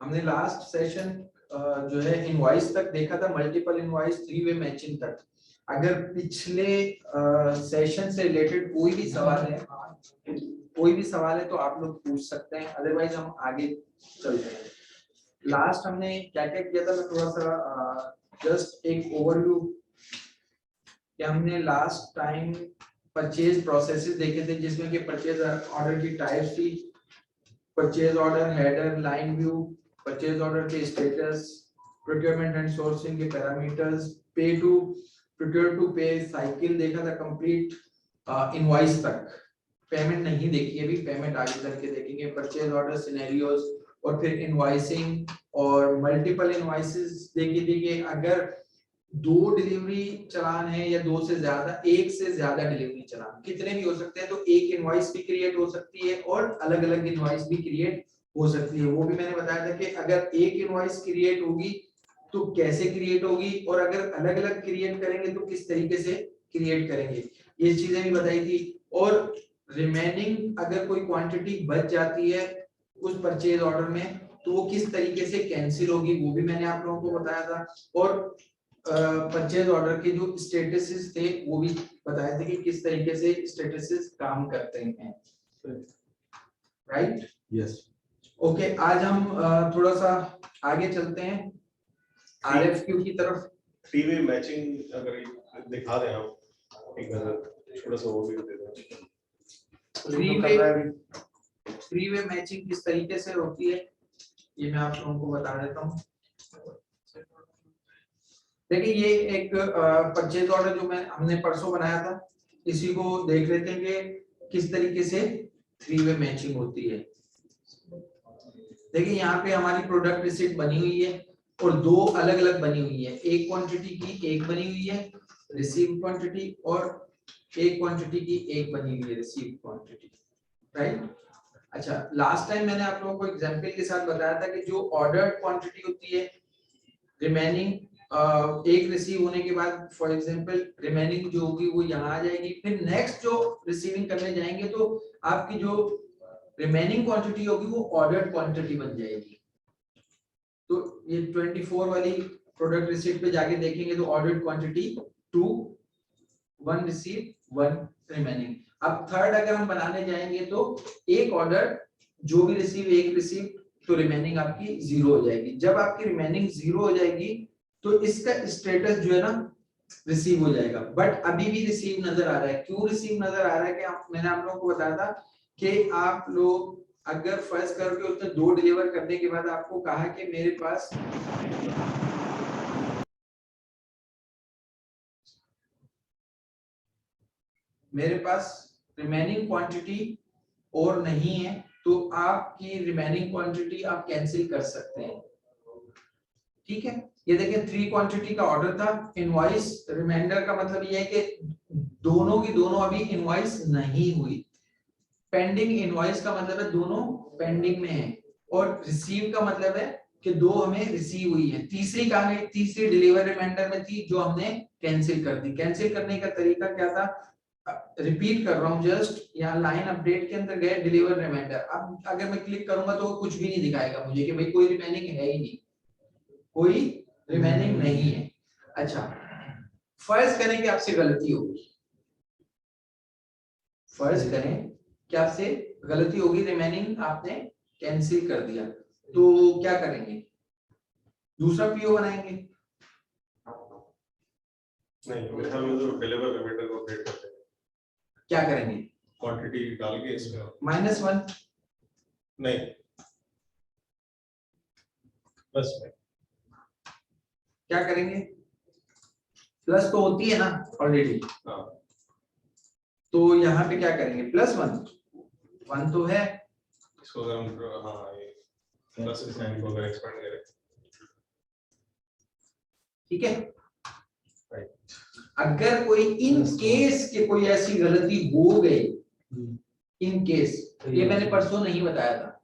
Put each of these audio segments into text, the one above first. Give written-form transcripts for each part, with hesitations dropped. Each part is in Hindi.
हमने लास्ट सेशन जो है इनवॉइस तक देखा था, multiple invoice, three way matching तक। अगर पिछले सेशन से रिलेटेड कोई भी सवाल है तो आप लोग पूछ सकते हैं, अदरवाइज हम आगे चलते हैं। लास्ट हमने क्या क्या किया था, मैं थोड़ा सा जस्ट एक ओवरव्यू। क्या हमने लास्ट टाइम परचेज प्रोसेसेस देखे थे, जिसमें कि परचेज ऑर्डर की टाइप्स थी, purchase order, header, line view, purchase order के स्टेटस, प्रोक्योरमेंट एंड सोर्सिंग के पैरामीटर्स, पे टू प्रोक्योर टू पे साइकिल देखा था कंप्लीट, इनवॉइस तक। पेमेंट नहीं देखी अभी, पेमेंट आगे चल के देखेंगे। परचेज ऑर्डर सिनेरियोस और फिर इनवॉइसिंग और मल्टीपल इनवॉइसेस देखी थी कि अगर दो डिलीवरी चलान है या दो से ज्यादा, एक से ज्यादा डिलीवरी चलान कितने भी हो सकते हैं, तो एक इनवॉइस भी क्रिएट हो सकती है और अलग अलग इनवॉइस भी क्रिएट हो सकती है। वो भी मैंने बताया था कि अगर एक इनवॉइस क्रिएट होगी तो कैसे क्रिएट होगी, और अगर अलग अलग क्रिएट करेंगे तो किस तरीके से क्रिएट करेंगे, ये चीजें भी बताई थी। और रिमेनिंग अगर कोई क्वांटिटी बच जाती है उस परचेज ऑर्डर में तो वो किस तरीके से कैंसिल होगी, वो भी मैंने आप लोगों को बताया था। और परचेज ऑर्डर के जो स्टेटसेस थे वो भी बताए थे कि किस तरीके से स्टेटसेस काम करते हैं, राइट? यस। ओके, आज हम थोड़ा सा आगे चलते हैं आरएफक्यू की तरफ। थ्री वे मैचिंग अगर दिखा दें आप एक नजर, छोटा सा ओवरव्यू दे दें। थ्री वे मैचिंग किस तरीके से होती है ये मैं आप लोगों को बता देता हूँ। देखिए ये एक परचेज ऑर्डर जो हमने परसों बनाया था, इसी को देख लेते हैं कि किस तरीके से थ्री वे मैचिंग होती है। देखिए यहाँ पे हमारी प्रोडक्ट रिसीट बनी हुई है और दो अलग अलग बनी हुई है, एक क्वांटिटी की एक बनी हुई है रिसीव क्वांटिटी, और एक क्वांटिटी की एक बनी हुई है रिसीव क्वांटिटी, राइट? अच्छा, लास्ट टाइम मैंने आप लोगों को एग्जांपल के साथ बताया था कि जो ऑर्डर्ड क्वांटिटी होती है, रिमेनिंग एक रिसीव होने के बाद फॉर एग्जांपल रिमेनिंग जो होगी वो यहाँ आ जाएगी, फिर नेक्स्ट जो रिसीविंग करने जाएंगे तो आपकी जो रिमेनिंग क्वांटिटी होगी वो ऑर्डर्ड क्वांटिटी बन जाएगी। तो ये 24 वाली प्रोडक्ट रिसीट पे जाके देखेंगे तो ऑर्डर्ड क्वांटिटी 2, 1 रिसीव 1 रिमेनिंग। अब थर्ड अगर हम बनाने जाएंगे तो एक ऑर्डर जो भी रिसीव एक रिसीव, तो रिमेनिंग आपकी 0 हो जाएगी। जब आपकी रिमेनिंग 0 हो जाएगी तो इसका स्टेटस जो है ना रिसीव हो जाएगा, बट अभी भी रिसीव नजर आ रहा है। क्यों रिसीव नजर आ रहा है? कि मैंने आप लोगों को बताया था कि आप लोग अगर फर्स्ट करके उसने 2 डिलीवर करने के बाद आपको कहा कि मेरे पास रिमेनिंग क्वांटिटी और नहीं है, तो आपकी रिमेनिंग क्वांटिटी आप कैंसिल कर सकते हैं, ठीक है? ये देखिए 3 क्वांटिटी का ऑर्डर था, इनवॉइस रिमाइंडर का मतलब ये है कि दोनों की दोनों अभी इनवॉइस नहीं हुई। पेंडिंग इनवॉइस का मतलब है दोनों पेंडिंग में है, और रिसीव का मतलब है कि 2 हमें रिसीव हुई है। तीसरी कहानी, तीसरी डिलीवर रिमाइंडर में थी जो हमने कैंसिल कर दी। कैंसिल करने का तरीका क्या था? रिपीट कर रहा हूं, जस्ट यहाँ लाइन अपडेट के अंदर गए डिलीवर रिमाइंडर। अब अगर मैं क्लिक करूंगा तो कुछ भी नहीं दिखाएगा मुझे कि भाई कोई रिमेनिंग है ही नहीं, कोई रिमेनिंग नहीं है। अच्छा, फर्ज करें कि आपसे गलती होगी, फर्ज करें कि आपसे गलती होगी, रिमेनिंग आपने कैंसिल कर दिया, तो क्या करेंगे? दूसरा पीओ बनाएंगे? नहीं, मेरे ख्याल में तो डिलीवर रिमाइंडर को अपडेट करते हैं। क्या करेंगे? क्वांटिटी डाल के इसमें -1 नहीं, बस में क्या करेंगे? प्लस तो होती है ना ऑलरेडी, हाँ, तो यहाँ पे क्या करेंगे? +1 1 तो है, इसको अगर हम हाँ ये प्लस के साइन को अगर एक्सपेंड करें, ठीक है? अगर कोई इन केस के कोई ऐसी गलती हो गई, इन केस, ये मैंने परसों नहीं बताया था,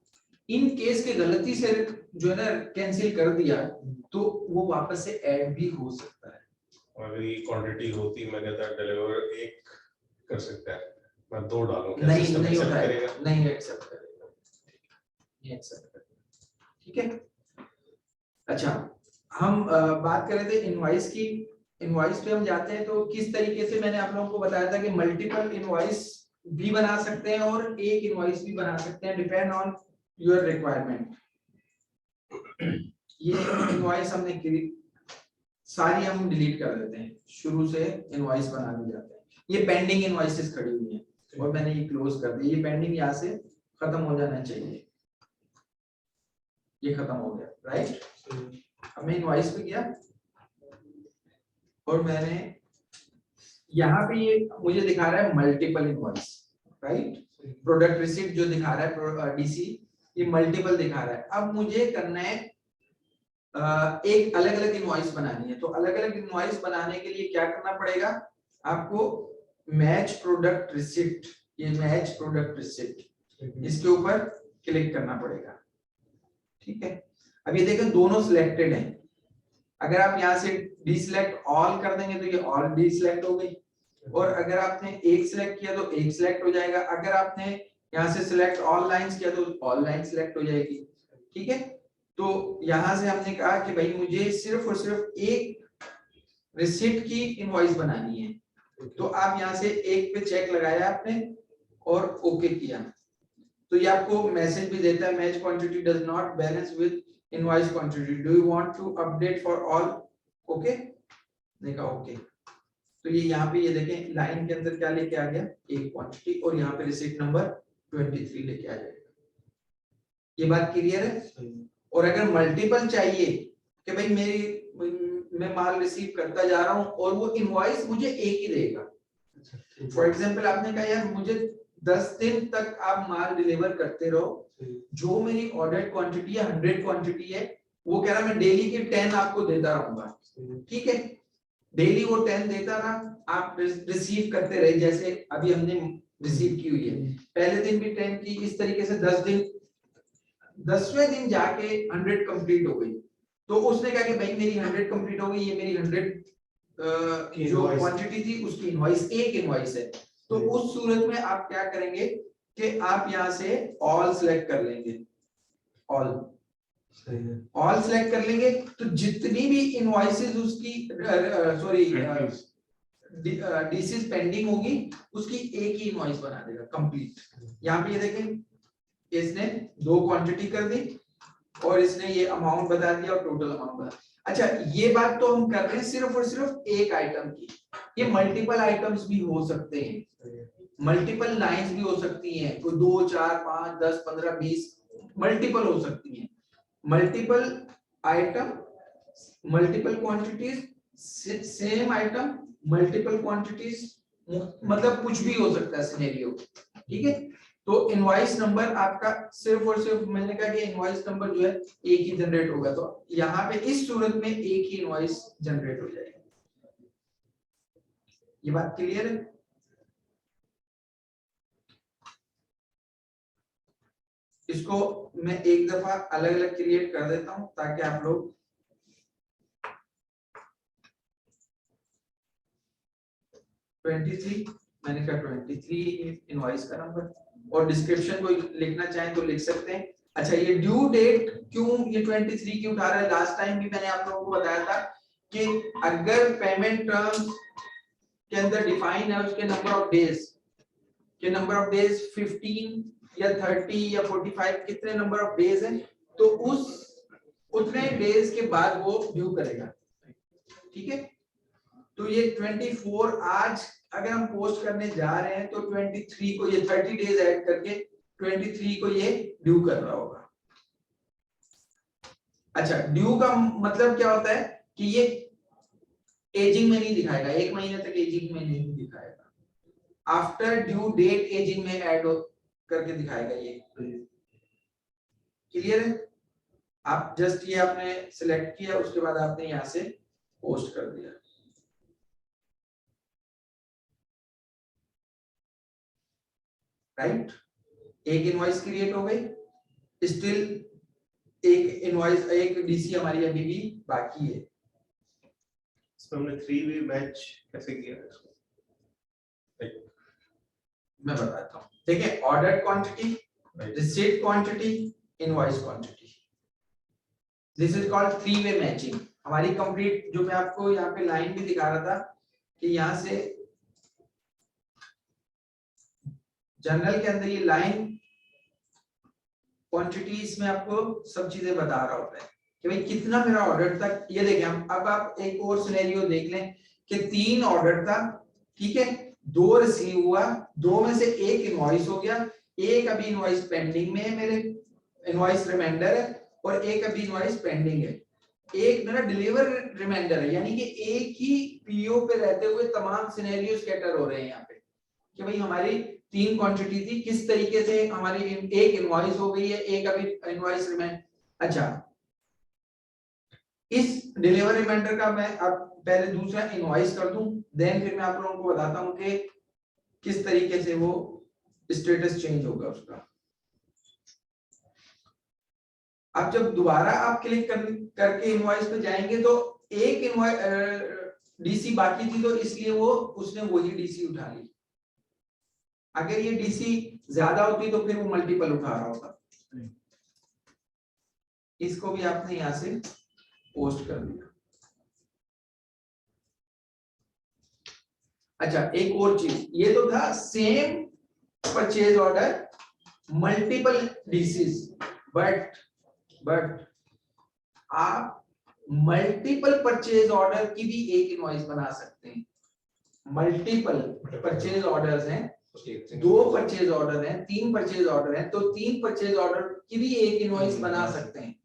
इन केस के गलती से जो है ना कैंसिल कर दिया तो वो वापस से ऐड भी हो सकता है। और ये क्वांटिटी होती, मैं कहता है डिलीवर 1 कर सकता है, मैं 2 डालूं, क्या नहीं सिस्टम नहीं एक्सेप्ट होता है, करेगा? नहीं एक्सेप्ट करेगा। ये एक्सेप्ट कर दिया, ठीक है। अच्छा, हम बात कर रहे थे इनवॉइस की। इनवॉइस पे हम जाते हैं तो किस तरीके से मैंने आप लोगों को बताया था कि मल्टीपल इनवॉइस भी बना सकते हैं और एक इनवॉइस भी बना सकते हैं, डिपेंड ऑन योर रिक्वायरमेंट। ये इनवॉइस हमने सारी हम डिलीट कर देते हैं, शुरू से इनवॉइस बनाने जाते हैं। ये पेंडिंग इनवॉइसेस खड़ी हुई हैं और मैंने ये क्लोज कर दिया। ये पेंडिंग यहाँ से खत्म हो जाना चाहिए, ये खत्म हो गया, राइट। अब मैं इनवॉइस पे गया और मैंने यहाँ पे ये मुझे दिखा रहा है multiple invoice, right. Product receipt जो दिखा रहा है डीसी, ये मल्टीपल दिखा रहा है। अब मुझे करना है एक अलग अलग इनवॉइस बनानी है। तो अलग अलग इनवॉइस बनाने के लिए क्या करना पड़ेगा आपको, मैच प्रोडक्ट रिसिप्ट, ये मैच प्रोडक्ट रिसिप्ट, इसके ऊपर क्लिक करना पड़ेगा, ठीक है। अब ये देखें दोनों सिलेक्टेड हैं। अगर आप यहाँ से डीसिलेक्ट ऑल कर देंगे तो ये ऑल डीसिलेक्ट हो गई, और अगर आपने एक सिलेक्ट किया तो एक सिलेक्ट हो जाएगा। अगर आपने यहाँ से सिलेक्ट ऑल लाइंस किया तो ऑल लाइन सिलेक्ट हो जाएगी, ठीक है। तो यहां से हमने कहा कि भाई मुझे सिर्फ और सिर्फ एक रिसिप्ट की इनवॉइस बनानी है, तो आप यहाँ से एक पे चेक लगाया आपने और ओके किया, तो ये आपको मैसेज भी देता है, match quantity does not balance with invoice quantity, do you want to update for all, okay. देखा ओके। तो ये यहाँ पे ये देखें लाइन के अंदर क्या लेके आ गया, एक क्वांटिटी, और यहाँ पे रिसिप्ट नंबर 23 लेके आ जाएगा। ये बात क्लियर है। और अगर मल्टीपल चाहिए कि भाई मैं माल रिसीव करता जा रहा हूं और वो इनवॉइस मुझे एक ही देगा, फॉर एग्जांपल आपने कहा यार मुझे 10 दिन तक आप माल डिलीवर करते रहो, जो मेरी ऑर्डर क्वांटिटी है 100 क्वांटिटी है, वो कह रहा मैं डेली की 10 आपको देता रहूंगा, ठीक है। डेली वो 10 देता रहा, आप रिसीव करते रहे, जैसे अभी हमने रिसीव की हुई है, पहले दिन भी 10 की, इस तरीके से 10 दिन, 10वें दिन जाके 100 कंप्लीट हो गई। तो उसने कहा कि भाई मेरी 100 कंप्लीट हो गई, ये मेरी 100 जो क्वांटिटी थी उसकी इनवॉइस एक इनवॉइस है। तो उस सूरत में आप क्या करेंगे कि आप यहां से ऑल सिलेक्ट कर लेंगे, ऑल सिलेक्ट कर लेंगे, तो जितनी भी इनवॉइसेस उसकी सॉरी डीसीज पेंडिंग होगी उसकी एक ही इनवॉइस बना देगा कंप्लीट। यहाँ पे ये देखें इसने 2 क्वांटिटी कर दी और इसने ये अमाउंट बता दिया और टोटल अमाउंट बता। अच्छा, ये बात तो हम कर रहे हैं सिर्फ और सिर्फ एक आइटम की, ये मल्टीपल आइटम्स भी हो सकते हैं, मल्टीपल लाइंस भी हो सकती हैं, कोई 2 4 5 10 15 20 मल्टीपल हो सकती हैं। Multiple item, multiple quantities, same item, multiple quantities, मतलब कुछ भी हो सकता है सिनेरियो, ठीक है। तो इनवॉइस नंबर आपका सिर्फ और सिर्फ मैंने कहा कि इनवॉइस नंबर जो है एक ही जनरेट होगा, तो यहाँ पे इस सूरत में एक ही इनवॉइस जनरेट हो जाएगी। ये बात क्लियर है। इसको मैं एक दफा अलग अलग क्रिएट कर देता हूं ताकि आप लोग मैंने कहा 23 इनवॉइस का नंबर, और डिस्क्रिप्शन को लिखना चाहें तो लिख सकते हैं। अच्छा, ये ड्यू डेट क्यों ये 23 क्यों उठा रहा है, लास्ट टाइम भी मैंने आप लोगों को बताया था कि अगर पेमेंट टर्म्स के अंदर डिफाइन है उसके नंबर ऑफ डेज, के नंबर ऑफ डेज 15 या 30 या 45 कितने नंबर ऑफ डेज हैं, तो उस उतने डेज के बाद वो ड्यू करेगा, ठीक है। तो ये 24 आज अगर हम पोस्ट करने जा रहे हैं तो 23 को ये 30 डेज ऐड करके 23 को ये ड्यू कर रहा होगा। अच्छा, ड्यू का मतलब क्या होता है कि ये एजिंग में नहीं दिखाएगा, 1 महीने तक एजिंग में नहीं दिखाएगा, आफ्टर ड्यू डेट एजिंग में ऐड करके दिखाएगा। ये क्लियर है। आप जस्ट ये आपने सिलेक्ट किया, उसके बाद आपने यहां से पोस्ट कर दिया, राइट। एक इनवॉइस क्रिएट हो गई, स्टिल एक इनवॉइस, एक डीसी हमारी अभी भी बाकी है। इसमें हमने 3 वे मैच कैसे किया है इसको, मैं बताता हूँ। देखिए, order quantity, received quantity, invoice quantity. This is called three way matching. हमारी कंप्लीट जो मैं आपको यहाँ पे लाइन भी दिखा रहा था कि यहाँ से जनरल के अंदर ये लाइन क्वांटिटीज में आपको सब चीजें बता रहा होता है कि भाई कितना मेरा ऑर्डर था। ये देखें हम, अब आप एक और सिनेरियो देख लें कि 3 ऑर्डर था, ठीक है, 2 रिसीव हुआ, 2 में से एक इनवॉइस हो गया, एक अभी इनवॉइस पेंडिंग में है, मेरे इनवॉइस रिमाइंडर है, और एक अभी इनवॉइस पेंडिंग है, एक मेरा डिलीवर रिमाइंडर है। यानी कि एक ही पीओ पे रहते हुए तमाम सिनेरियो स्कैटर हो रहे हैं यहाँ पे कि भाई हमारी 3 क्वांटिटी थी, किस तरीके से हमारी एक इनवॉइस हो गई है, एक अभी इनवॉइस रिमाइंड। अच्छा, इस डिलीवर रिमाइंडर का मैं अब पहले दूसरा इनवॉइस कर दूं, देन फिर मैं आप लोगों को बताता हूं कि किस तरीके से वो स्टेटस चेंज होगा उसका। अब जब दोबारा आप क्लिक करके इनवॉइस पे जाएंगे तो एक इनवॉइस डीसी बाकी थी, तो इसलिए वो उसने वही डीसी उठा ली। अगर ये डीसी ज्यादा होती तो फिर वो मल्टीपल उठा रहा होता। इसको भी आपने यहां से पोस्ट कर दिया। अच्छा, एक और चीज, ये तो था same purchase order multiple DCs, but आप मल्टीपल परचेज ऑर्डर की भी एक इनवॉइस बना सकते हैं। मल्टीपल परचेज ऑर्डर्स हैं, 2 परचेज ऑर्डर हैं, 3 परचेज ऑर्डर हैं, तो 3 परचेज ऑर्डर की भी एक इनवॉइस बना सकते हैं।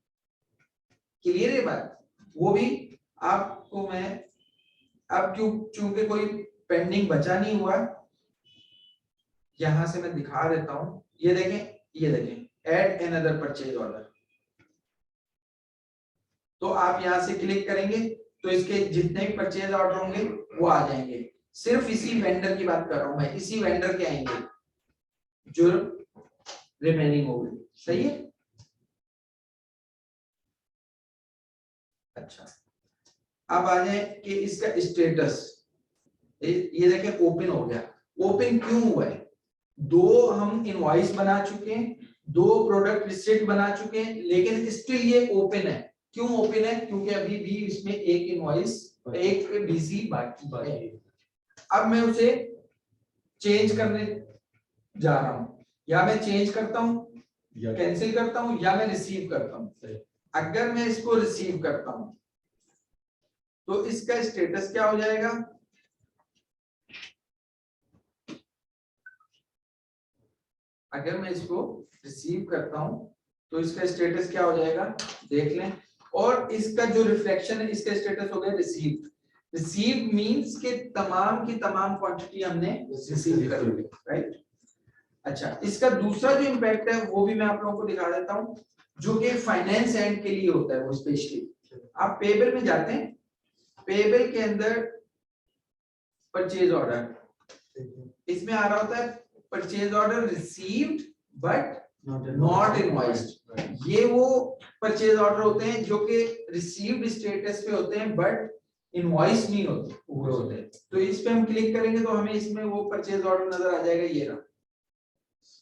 क्लियर है बात? वो भी आपको मैं अब चूंकि कोई पेंडिंग बचा नहीं हुआ, यहां से मैं दिखा देता हूं। ये देखें ऐड अनदर परचेज ऑर्डर, तो आप यहां से क्लिक करेंगे तो इसके जितने भी परचेज ऑर्डर होंगे वो आ जाएंगे। सिर्फ इसी वेंडर की बात कर रहा हूं मैं, इसी वेंडर के आएंगे जो रिमेनिंग हो गई। सही है? अच्छा, अब आ जाए कि इसका स्टेटस। ये देखें ओपन हो गया। ओपन क्यों हुआ है? 2 हम इनवॉइस बना चुके हैं, 2 प्रोडक्ट रिसिप्ट बना चुके हैं, लेकिन स्टिल ये ओपन है। क्यों ओपन है? क्योंकि अभी भी इसमें एक इनवॉइस, एक डीसी बाकी है। अब मैं उसे चेंज करने जा रहा हूं, या मैं चेंज करता हूं, कैंसिल करता हूं, या मैं रिसीव करता हूं। अगर मैं इसको रिसीव करता हूं तो इसका स्टेटस क्या हो जाएगा? अगर मैं इसको रिसीव करता हूं तो इसका स्टेटस क्या हो जाएगा देख लें। और इसका जो रिफ्लेक्शन है, इसका स्टेटस हो गया रिसीव्ड। रिसीव मींस के तमाम की तमाम क्वांटिटी हमने रिसीव कर ली, राइट। अच्छा, इसका दूसरा जो इंपैक्ट है वो भी मैं आप लोगों को दिखा देता हूं, जो कि फाइनेंस एंड के लिए होता है। वो स्पेशली आप पेबल में जाते हैं, पेबल के अंदर परचेज ऑर्डर, इसमें आ रहा होता है purchase order received but not invoiced. ये वो परचेज ऑर्डर होते हैं जो कि रिसीव्ड स्टेटस पे होते हैं बट इनवॉइस नहीं होते हुए होते हैं। तो इस पे हम क्लिक करेंगे तो हमें इसमें वो परचेज ऑर्डर नजर आ जाएगा, ये रहा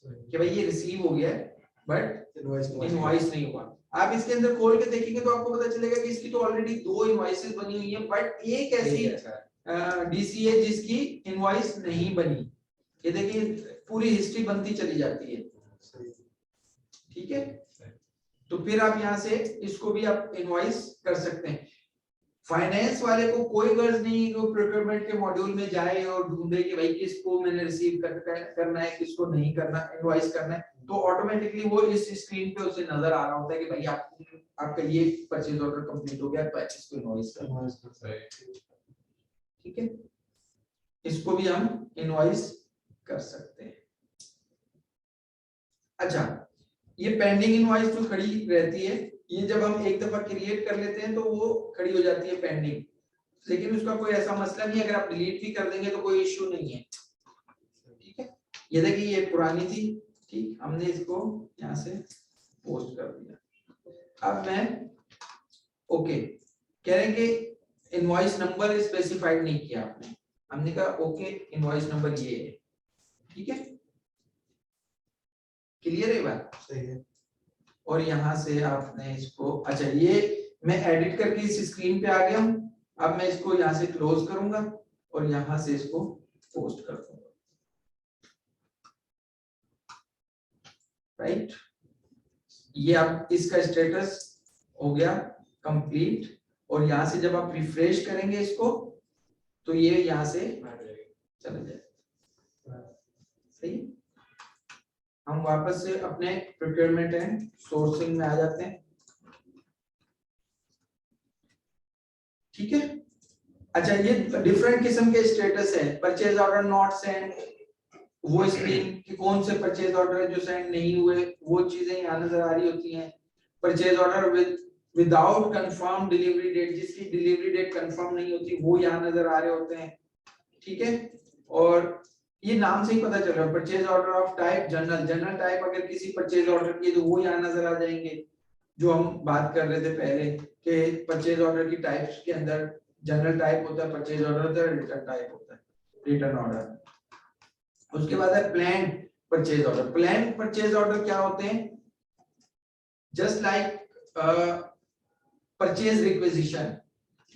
कि भाई ये रिसीव हो गया है बट इनवॉइस नहीं हुआ। आप इसके अंदर खोल के देखेंगे तो आपको पता चलेगा कि इसकी तो ऑलरेडी 2 इनवॉइसेस बनी हुई है, बट एक ऐसी डीसी है जिसकी इनवॉइस नहीं बनी। ये देखिए पूरी हिस्ट्री बनती चली जाती है, ठीक है। तो फिर आप यहां से इसको भी आप इनवॉइस कर सकते हैं। फाइनेंस वाले को कोई गर्ज नहीं कि वो प्रोक्योरमेंट के मॉड्यूल में जाए और ढूंढे कि भाई किसको मैंने रिसीव करना है, किसको नहीं करना, इनवॉइस करना है। तो ऑटोमेटिकली वो इस स्क्रीन पे उसे नजर आ रहा होता है कि भाई आपका ये परचेज ऑर्डर कंप्लीट हो गया, तो इसको इनवॉइस करना है, ठीक है। इसको भी हम इनवॉइस कर सकते हैं। अच्छा, ये पेंडिंग इनवॉइस जो खड़ी रहती है, ये जब हम एक दफा क्रिएट कर लेते हैं तो वो खड़ी हो जाती है पेंडिंग, लेकिन उसका कोई ऐसा मसला नहीं है। अगर आप डिलीट भी कर देंगे तो कोई इश्यू नहीं है, ठीक है। ये देखिए ये पुरानी थी, ठीक, हमने इसको यहाँ से पोस्ट कर दिया। अब मैं ओके कह रहे हैं कि इनवॉइस नंबर स्पेसिफाइड नहीं किया आपने, हमने कहा ओके इनवॉइस नंबर ये है, ठीक है। क्लियर है बात? सही है। और यहाँ से आपने इसको, अच्छा ये मैं एडिट करके इस स्क्रीन पे आ गया हूँ। अब मैं इसको यहाँ से क्लोज करूंगा और यहाँ से इसको पोस्ट कर दूंगा, राइट। ये अब इसका स्टेटस हो गया कंप्लीट, और यहाँ से जब आप रिफ्रेश करेंगे इसको तो ये यहाँ से चला जाएगा, सही। हम वापस से अपने प्रोक्योरमेंट एंड सोर्सिंग में आ जाते हैं, ठीक है। अच्छा ये डिफरेंट किस्म के स्टेटस है, परचेज ऑर्डर नॉट सेंड, वो स्क्रीन कि कौन से परचेज ऑर्डर है जो सेंड नहीं हुए, वो चीजें यहाँ नजर आ रही होती हैं। Purchase order without confirm delivery date, जिसकी डिलीवरी डेट कंफर्म नहीं होती वो यहाँ नजर आ रहे होते हैं, ठीक है। और ये नाम से ही पता चल रहा है, purchase order of type general, general type अगर किसी परचेज ऑर्डर की तो वो यहाँ नजर आ जाएंगे, जो हम बात कर रहे थे पहले कि परचेज ऑर्डर की टाइप्स के अंदर जनरल टाइप होता है, परचेज ऑर्डर होता है, रिटर्न टाइप होता है, रिटर्न ऑर्डर। उसके बाद है plan purchase order. Plan purchase order क्या होते हैं? Just like purchase requisition,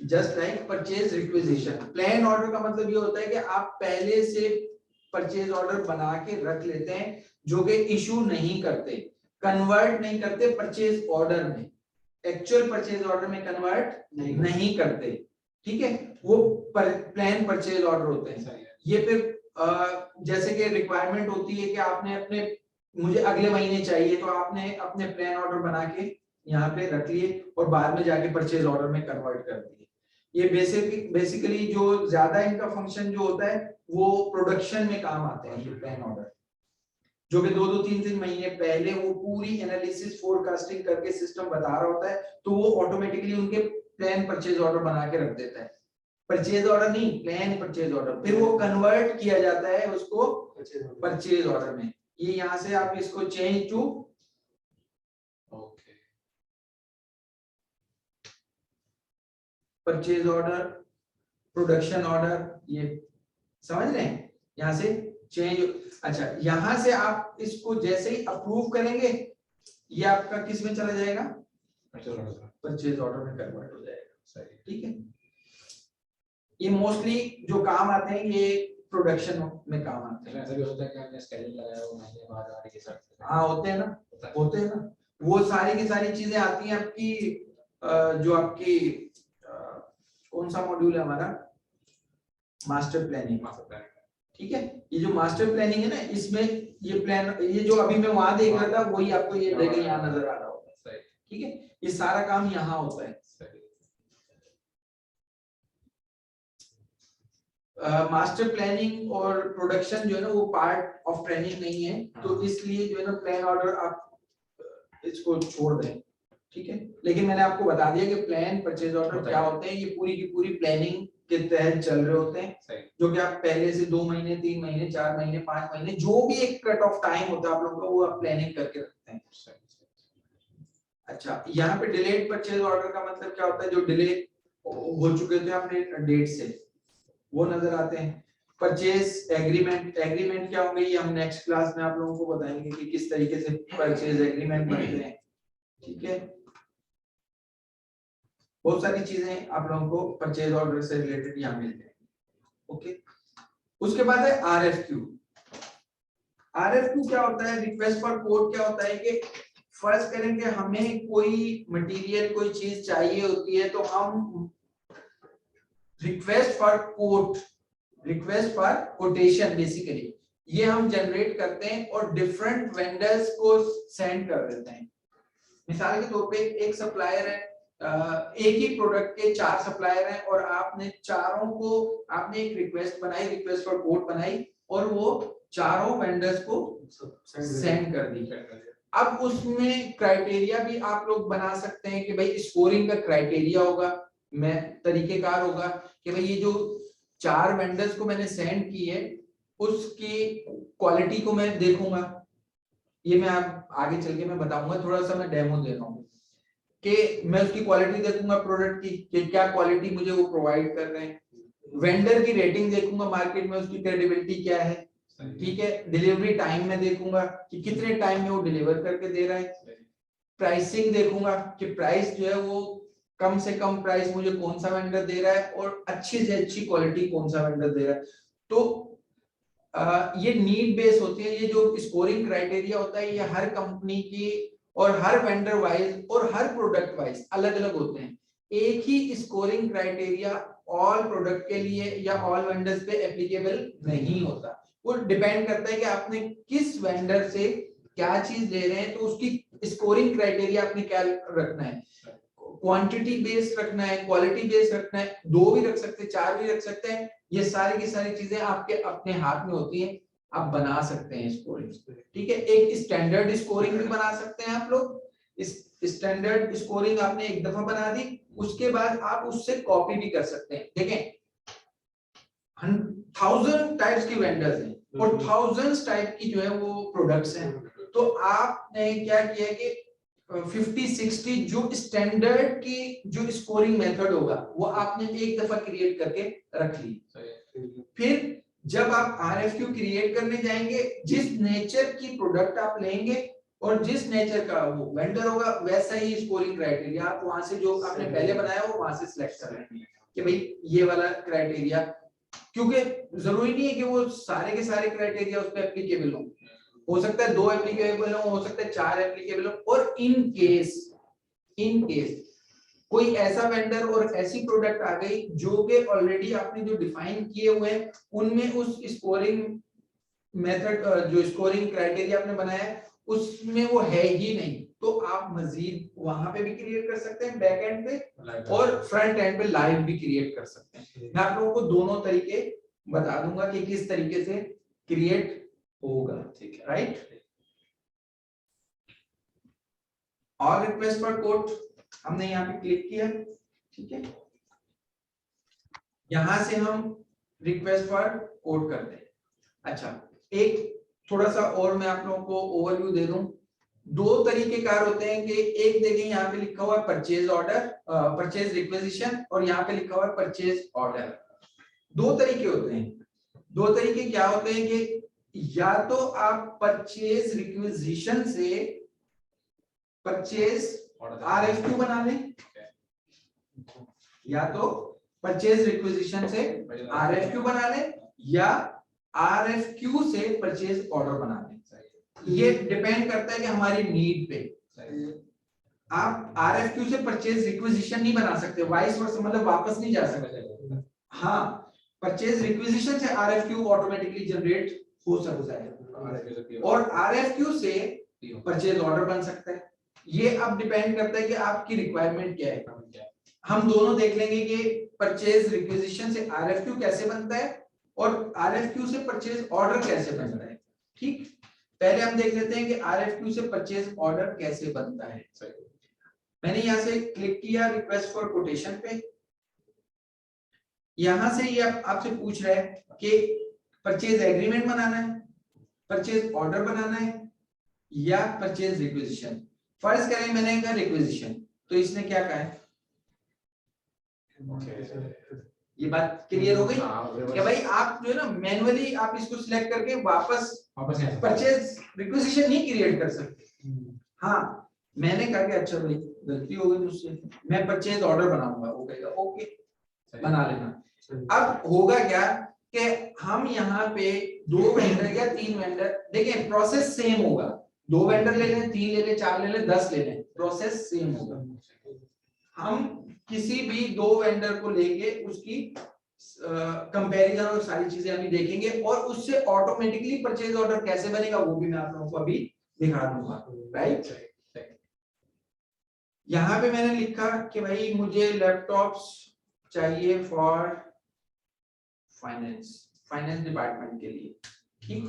just like purchase requisition. Plan order का मतलब ये होता है कि आप पहले से परचेज ऑर्डर बना के रख लेते हैं, जो कि इशू नहीं करते, कन्वर्ट नहीं करते परचेज ऑर्डर में, एक्चुअल परचेज ऑर्डर में कन्वर्ट नहीं करते, ठीक है। वो प्लान परचेज ऑर्डर होते हैं। ये फिर जैसे कि रिक्वायरमेंट होती है कि आपने अपने, मुझे अगले महीने चाहिए, तो आपने अपने प्लान ऑर्डर बना के यहाँ पे रख लिए और बाद में जाके परचेज ऑर्डर में कन्वर्ट कर दिए। ये बेसिकली जो ज्यादा इनका फंक्शन जो होता है वो प्रोडक्शन में काम आते हैं, ये प्लान ऑर्डर, जो कि 2-2 3-3 महीने पहले वो पूरी एनालिसिस फोरकास्टिंग करके सिस्टम बता रहा होता है, तो वो ऑटोमेटिकली उनके प्लान परचेज ऑर्डर बना के रख देता है। परचेज ऑर्डर नहीं, प्लान परचेज ऑर्डर, फिर वो कन्वर्ट किया जाता है उसको परचेज ऑर्डर में। ये यहाँ से आप इसको change to purchase order, production order, ये समझ रहे हैं, यहाँ से चेंज। अच्छा यहाँ से आप इसको जैसे ही अप्रूव करेंगे ये आपका किस में चला जाएगा? परचेज ऑर्डर में कन्वर्ट हो जाएगा, ठीक है। ये मोस्टली जो काम आते हैं ये प्रोडक्शन में काम आते हैं। ऐसा भी होता है कि हमने स्केड्यूल लगाया हो महीने बाद आने के साथ, हाँ होते हैं ना, होते हैं ना, वो सारी की सारी चीजें आती हैं आपकी, जो आपकी कौन सा मॉड्यूल है हमारा, मास्टर प्लानिंग, ठीक है। ये जो मास्टर प्लानिंग है ना, इसमें ये प्लान, ये जो अभी मैं वहां देख रहा था वही आपको ये देखिए यहाँ नजर आ रहा होगा, ठीक है। ये सारा काम यहाँ होता है। मास्टर प्लानिंग और प्रोडक्शन जो है ना वो पार्ट ऑफ ट्रेनिंग नहीं है, तो इसलिए जो है ना प्लान ऑर्डर आप इसको छोड़ दें, ठीक है। लेकिन मैंने आपको बता दिया कि प्लान परचेज ऑर्डर क्या होते हैं, ये पूरी की पूरी प्लानिंग के तहत चल रहे होते हैं, जो कि आप पहले से 2 महीने 3 महीने 4 महीने 5 महीने जो भी एक कट ऑफ टाइम होता है आप लोगों का, वो आप प्लानिंग करके रखते हैं। अच्छा यहाँ पे डिलेड परचेज ऑर्डर का मतलब क्या होता है? जो डिले हो चुके थे अपने डेट से वो नजर आते हैं। परचेज एग्रीमेंट, एग्रीमेंट क्या होंगे ये हम नेक्स्ट क्लास में आप लोगों को बताएंगे कि किस तरीके से परचेज एग्रीमेंट बनते हैं, ठीक है। बहुत सारी चीजें आप लोगों को परचेज ऑर्डर से रिलेटेड यहाँ मिल जाएंगी, ओके। उसके बाद है आरएफक्यू। आरएफक्यू क्या होता है? रिक्वेस्ट फॉर कोट क्या होता है कि फर्ज करेंगे हमें कोई मटेरियल कोई चीज चाहिए होती है, तो हम request for quote, request for quotation basically ये हम जनरेट करते हैं और डिफरेंट वेंडर्स को सेंड कर देते हैं। मिसाल के तौर पे एक सप्लायर है, एक ही प्रोडक्ट के 4 सप्लायर हैं और आपने चारों को, आपने एक रिक्वेस्ट बनाई, रिक्वेस्ट फॉर कोट बनाई और वो चारों वेंडर्स को सेंड कर दी। अब उसमें क्राइटेरिया भी आप लोग बना सकते हैं कि भाई स्कोरिंग का क्राइटेरिया होगा, मैं तरीकेकार होगा कि भाई ये जो 4 वेंडर्स को मैंने सेंड की है उसकी क्वालिटी को मैं देखूंगा। ये मैं आप आगे चल के मैं बताऊंगा, थोड़ा सा मैं डेमो दे रहा हूँ कि मैं उसकी क्वालिटी देखूंगा प्रोडक्ट की कि क्या क्वालिटी मुझे वो प्रोवाइड कर रहे हैं, वेंडर की रेटिंग देखूंगा मार्केट में, उसकी क्रेडिबिलिटी क्या है, ठीक है। डिलीवरी टाइम में देखूंगा कि कितने टाइम में वो डिलीवर करके दे रहा है, प्राइसिंग देखूंगा कि प्राइस जो है वो कम से कम प्राइस मुझे कौन सा वेंडर दे रहा है और अच्छी से अच्छी क्वालिटी कौन सा वेंडर दे रहा है। तो ये नीड बेस होती है, ये जो स्कोरिंग क्राइटेरिया होता है ये हर कंपनी की और हर वेंडर वाइज और हर प्रोडक्ट वाइज अलग अलग होते हैं। एक ही स्कोरिंग क्राइटेरिया ऑल प्रोडक्ट के लिए या ऑल वेंडर्स पे एप्लीकेबल नहीं होता। वो डिपेंड करता है कि आपने किस वेंडर से क्या चीज ले रहे हैं, तो उसकी स्कोरिंग क्राइटेरिया आपने क्या रखना है, क्वांटिटी बेस्ड रखना है, क्वालिटी बेस्ड रखना है, 2 भी रख सकते हैं, 4 भी रख सकते हैं। ये सारी की सारी चीजें आपके अपने हाथ में होती हैं, आप बना सकते हैं स्कोरिंग। ठीक है, एक स्टैंडर्ड स्कोरिंग भी बना सकते हैं आप लोग। इस स्टैंडर्ड स्कोरिंग आपने एक दफा बना दी, उसके बाद आप उससे कॉपी भी कर सकते हैं। देखें 1000 टाइप्स की वेंडर्स हैं और थाउजेंड्स टाइप की जो है वो प्रोडक्ट्स हैं। तो आपने क्या किया कि 50-60 जो स्टैंडर्ड की जो स्कोरिंग मेथड होगा वो आपने एक दफा क्रिएट करके रख ली। फिर जब आप आरएफक्यू क्रिएट करने जाएंगे, जिस नेचर की प्रोडक्ट आप लेंगे और जिस नेचर का वो वेंडर होगा वैसा ही स्कोरिंग क्राइटेरिया आप वहां से जो आपने पहले बनाया हो वहां से सिलेक्ट कर लेंगे कि भाई ये वाला क्राइटेरिया, क्योंकि जरूरी नहीं है कि वो सारे के सारे क्राइटेरिया उस पर एप्लीकेबल हो सकता है 2 एप्लीकेबल हो सकता है 4 एप्लीकेबल हो। और इन केस कोई ऐसा वेंडर और ऐसी प्रोडक्ट आ गई जो कि ऑलरेडी आपने जो डिफाइन किए हुए हैं उनमें उस स्कोरिंग मेथड जो स्कोरिंग क्राइटेरिया आपने बनाया है उसमें वो है ही नहीं, तो आप मजीद वहां पे भी क्रिएट कर सकते हैं बैक एंड पे और फ्रंट एंड पे लाइव भी क्रिएट कर सकते हैं। मैं आप लोगों को दोनों तरीके बता दूंगा कि किस तरीके से क्रिएट होगा। ठीक है, राइट। और रिक्वेस्ट फॉर कोड हमने यहाँ पे क्लिक किया, ठीक है। यहां से हम रिक्वेस्ट फॉर कोड करते हैं। अच्छा, एक थोड़ा सा और मैं आप लोगों को ओवरव्यू दे दूं। 2 तरीके कार होते हैं कि एक देखिए यहाँ पे लिखा हुआ है परचेज ऑर्डर, परचेज रिक्वेजिशन, और यहाँ पे लिखा हुआ है परचेज ऑर्डर। 2 तरीके होते हैं। 2 तरीके क्या होते हैं कि या तो आप परचेज रिक्वेजिशन से परचेज आरएफक्यू बना लें, या तो परचेज रिक्वेजिशन से आरएफक्यू बना लें या आरएफक्यू से परचेज ऑर्डर बना लें। ये डिपेंड करता है कि हमारी नीड पे। आप आरएफक्यू से परचेज रिक्वेजिशन नहीं बना सकते, वाइस वर्सा, मतलब वापस नहीं जा सकते। हाँ, परचेज रिक्वेजिशन से आरएफक्यू ऑटोमेटिकली जनरेट हो सकता है और आरएफक्यू से परचेज ऑर्डर बन सकता है। ये अब डिपेंड करता है कि आपकी रिक्वायरमेंट क्या है। हम दोनों देख लेंगे कि परचेज रिक्वेजिशन से आरएफक्यू कैसे बनता है और आरएफक्यू से परचेज ऑर्डर कैसे बनता है। ठीक, पहले हम देख लेते हैं कि आरएफक्यू से परचेज ऑर्डर कैसे बनता है। मैंने यहां से क्लिक किया रिक्वेस्ट फॉर कोटेशन पे। यहां से ये आपसे पूछ रहा है कि परचेज एग्रीमेंट बनाना है, परचेज ऑर्डर बनाना है या परचेज रिक्वेजिशन। फर्ज करें मैंने कहा रिक्वेजिशन, तो इसने क्या कहा है, ये बात क्लियर हो गई कि भाई आप जो है ना मैनुअली आप इसको सिलेक्ट करके वापस परचेज रिक्वेजिशन नहीं क्रिएट कर सकते। हाँ, मैंने कहा कि अच्छा भाई गलती हो गई मुझसे, मैं परचेज ऑर्डर बनाऊंगा, वो कहेगा ओके बना लेना। अब होगा क्या कि हम यहाँ पे 2 वेंडर या 3 वेंडर, देखिए प्रोसेस सेम होगा, 2 वेंडर ले लें, 3 ले लें, 4 ले लें, 10 ले लें, प्रोसेस सेम होगा। हम किसी भी 2 वेंडर को लेंगे, उसकी कंपैरिजन और सारी चीजें अभी देखेंगे और उससे ऑटोमेटिकली परचेज ऑर्डर कैसे बनेगा वो भी मैं आप लोगों को अभी दिखा दूंगा। राइट, यहाँ पे मैंने लिखा कि भाई मुझे लैपटॉप्स चाहिए फॉर फाइनेंस डिपार्टमेंट के लिए। ठीक,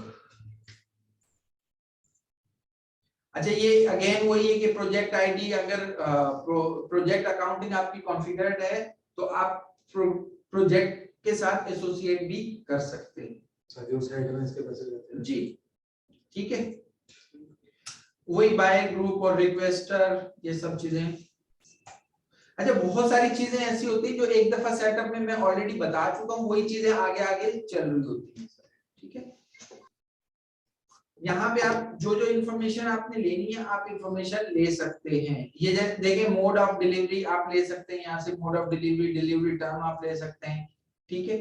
अच्छा ये अगेन वही है कि प्रोजेक्ट आईडी अगर प्रोजेक्ट अकाउंटिंग आपकी कॉन्फ़िगर्ड है तो आप प्रोजेक्ट के साथ एसोसिएट भी कर सकते हैं जी। ठीक है, वही बाय ग्रुप और रिक्वेस्टर, ये सब चीजें। अच्छा, बहुत सारी चीजें ऐसी होती है जो एक दफा सेटअप में मैं ऑलरेडी बता चुका हूँ, वही चीजें आगे आगे चल रही होती है। ठीक है, यहाँ पे आप जो जो इन्फॉर्मेशन आपने लेनी है आप इन्फॉर्मेशन ले सकते हैं। ये देखिए मोड ऑफ डिलीवरी आप ले सकते हैं, यहाँ से mode of delivery, delivery term आप ले सकते हैं, ठीक है।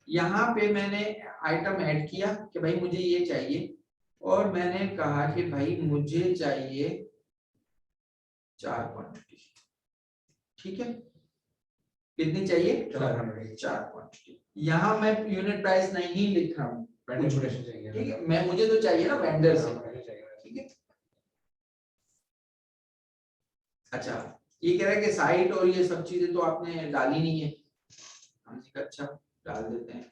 यहाँ पे मैंने आइटम ऐड किया कि भाई मुझे ये चाहिए, और मैंने कहा कि भाई मुझे चाहिए 4 क्वांटिटी, ठीक है। कितनी चाहिए? 4 क्वांटिटी। यहाँ मैं यूनिट प्राइस नहीं लिख रहा हूँ, ठीक है, मैं मुझे तो चाहिए ना वेंडर से, ठीक है। अच्छा ये कह रहा है कि साइट और ये सब चीजें तो आपने डाली नहीं है, हमने कहा अच्छा डाल देते हैं।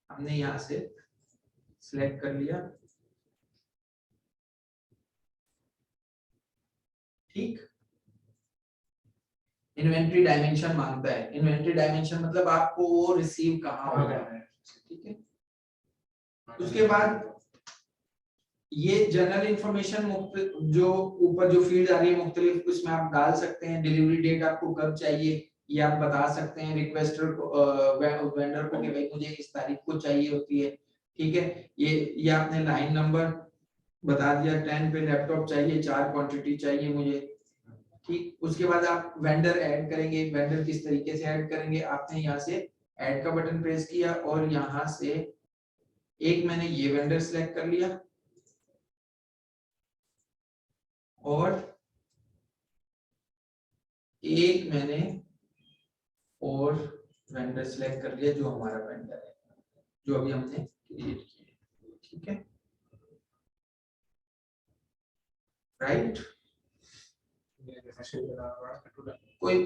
हमने यहाँ से सिलेक्ट कर लिया, ठीक। इन्वेंट्री डायमेंशन मांगता है, इन्वेंट्री डायमेंशन मतलब आपको वो रिसीव कहाँ होगा, ठीक है। उसके बाद ये जनरल इंफॉर्मेशन जो ऊपर जो फील्ड आ रही है मुख्तलिफ, उसमें आप डाल सकते हैं डिलीवरी डेट आपको कब चाहिए ये आप बता सकते हैं रिक्वेस्टर को, वेंडर को कि भाई मुझे इस तारीख को चाहिए होती है, ठीक है। ये आपने लाइन नंबर बता दिया, 10 पे लैपटॉप चाहिए, 4 क्वांटिटी चाहिए मुझे, ठीक। उसके बाद आप वेंडर ऐड करेंगे, वेंडर किस तरीके से ऐड करेंगे, आपने यहाँ से ऐड का बटन प्रेस किया और यहाँ से एक मैंने ये वेंडर सिलेक्ट कर लिया और एक मैंने और वेंडर सिलेक्ट कर लिया जो हमारा वेंडर है, जो अभी हमने क्रिएट किया, ठीक है, राइट। कोई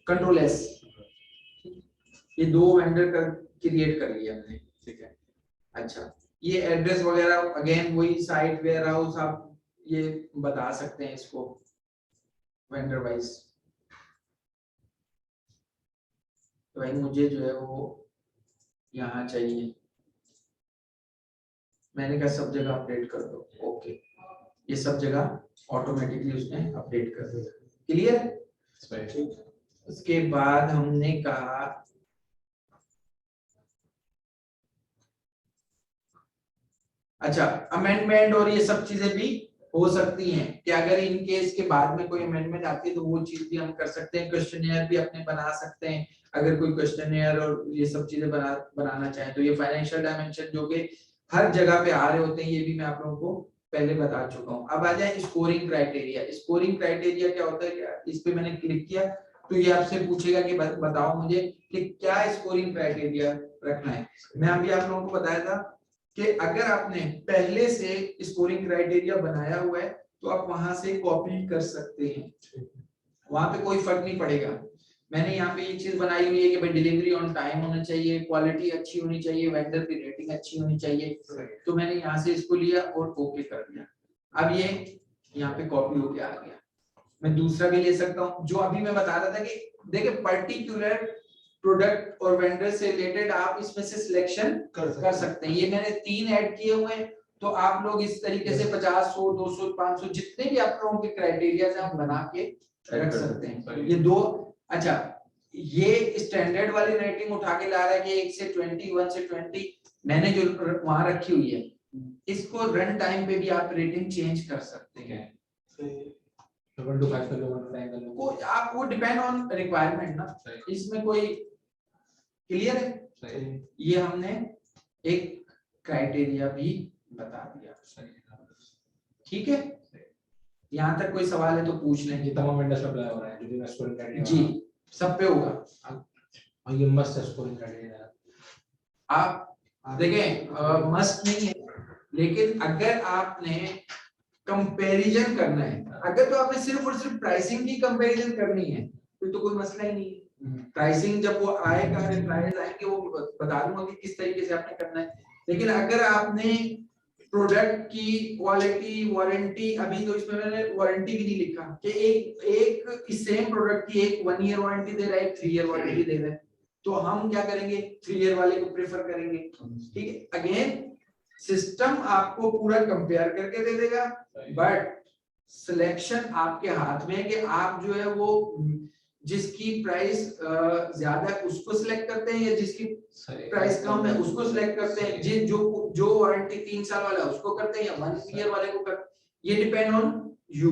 कंट्रोल एस, ये 2 वेंडर का क्रिएट कर लिया हमने, ठीक है। अच्छा ये एड्रेस वगैरह अगेन वही साइट वेयर हाउस आप ये बता सकते हैं इसको वेंडर वाइज। तो भाई मुझे जो है वो यहाँ चाहिए, मैंने कहा सब जगह अपडेट कर दो, ओके, ये सब जगह ऑटोमेटिकली उसने अपडेट कर दिया, क्लियर। उसके बाद हमने कहा अच्छा अमेंडमेंट और ये सब चीजें भी हो सकती हैं कि अगर इन केस के बाद में कोई अमेंडमेंट आती है तो वो चीज भी हम कर सकते हैं। क्वेश्चनियर भी अपने बना सकते हैं, अगर कोई क्वेश्चनियर और ये सब चीजें बनाना चाहे तो। ये फाइनेंशियल डायमेंशन जो कि हर जगह पे आ रहे होते हैं, ये भी मैं आप लोगों को पहले बता चुका हूँ। अब आ जाए स्कोरिंग क्राइटेरिया। स्कोरिंग क्राइटेरिया क्या होता है, क्या इस पे मैंने क्लिक किया तो ये आपसे पूछेगा कि बताओ मुझे कि क्या स्कोरिंग क्राइटेरिया रखना है। मैं अभी आप लोगों को बताया था कि अगर आपने पहले से स्कोरिंग क्राइटेरिया बनाया हुआ है तो आप वहां से कॉपी कर सकते हैं, वहां पे कोई फर्क नहीं पड़ेगा। मैंने यहाँ पे ये चीज बनाई हुई है कि भाई डिलीवरी ऑन टाइम होना चाहिए, क्वालिटी अच्छी होनी चाहिए, वेंडर की रेटिंग अच्छी होनी चाहिए, तो मैंने यहाँ से इसको लिया और ओके कर दिया। अब ये यहाँ पे कॉपी होके आ गया। मैं दूसरा भी ले सकता हूँ जो अभी मैं बता रहा था कि देखिए पर्टिकुलर प्रोडक्ट और वेंडर से रिलेटेड आप इसमें से सिलेक्शन कर सकते हैं। ये मैंने 3 ऐड किए हुए हैं, तो आप लोग इस तरीके से 50, 100, 200, 500 जितने भी आप लोगों के क्राइटेरिया से आप बना के रख सकते हैं। ये 2 अच्छा ये स्टैंडर्ड वाली रेटिंग उठा के ला रहा है कि 1 से 20, 1 से 20 मैंने जो वहां रखी हुई है, इसको रन टाइम पे भी आप रेटिंग चेंज कर सकते हैं। आप वो डिपेंड ऑन रिक्वायरमेंट ना, इसमें कोई क्लियर है। ये हमने एक क्राइटेरिया भी बता दिया, ठीक है। यहाँ तक कोई सवाल है तो पूछ लेंगे। तमाम वेंडर्स पे अप्लाई हो रहा है जो भी मैं स्कोरिंग क्राइटेरिया जी सब पे होगा। और ये मस्त स्कोरिंग क्राइटेरिया आप देखें मस्ट नहीं है, लेकिन अगर आपने कंपैरिजन करना है, अगर तो आपने सिर्फ और सिर्फ प्राइसिंग की कंपैरिजन करनी है फिर तो कोई मसला ही नहीं है। प्राइसिंग जब वो आएगा, रिप्लाईज आएंगे, वो बता दूंगा कि किस तरीके से आपने करना है। लेकिन अगर आपने प्रोडक्ट की क्वालिटी, वारंटी, अभी तो इसमें मैंने वारंटी भी नहीं लिखा कि एक सेम प्रोडक्ट की एक 1 ईयर वारंटी दे रहा है, 3 ईयर वारंटी दे रहा है, तो हम क्या करेंगे 3 ईयर वाले को प्रेफर करेंगे, ठीक है। अगेन सिस्टम आपको पूरा कंपेयर करके दे देगा, बट सिलेक्शन आपके हाथ में है कि आप जो है वो जिसकी प्राइस ज्यादा है उसको सिलेक्ट करते हैं, या जिसकी सही प्राइस कम है उसको सिलेक्ट करते हैं, जो वारंटी 3 साल वाला है उसको करते हैं, या 1 ईयर वाले को करते, ये डिपेंड ऑन यू।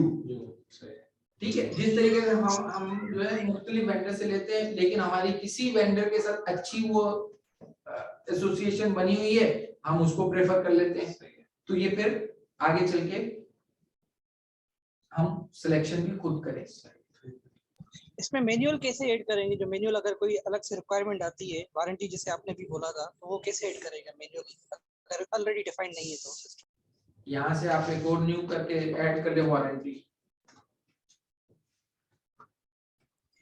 सही ठीक है, जिस तरीके से हम जो है मुख्तलिफ वेंडर से लेते हैं, लेकिन हमारी किसी वेंडर के साथ अच्छी वो एसोसिएशन बनी हुई है, हम उसको प्रेफर कर लेते हैं, तो ये फिर आगे चल के हम सिलेक्शन भी खुद करें। इसमें मैनुअल कैसे ऐड करेंगे? जो मैनुअल अगर कोई अलग से रिक्वायरमेंट आती है वारंटी जैसे आपने भी बोला था, तो वो कैसे ऐड करेगा मैनुअल अगर ऑलरेडी डिफाइंड नहीं है तो? यहाँ से आप एक और न्यू करके ऐड कर दे वारंटी।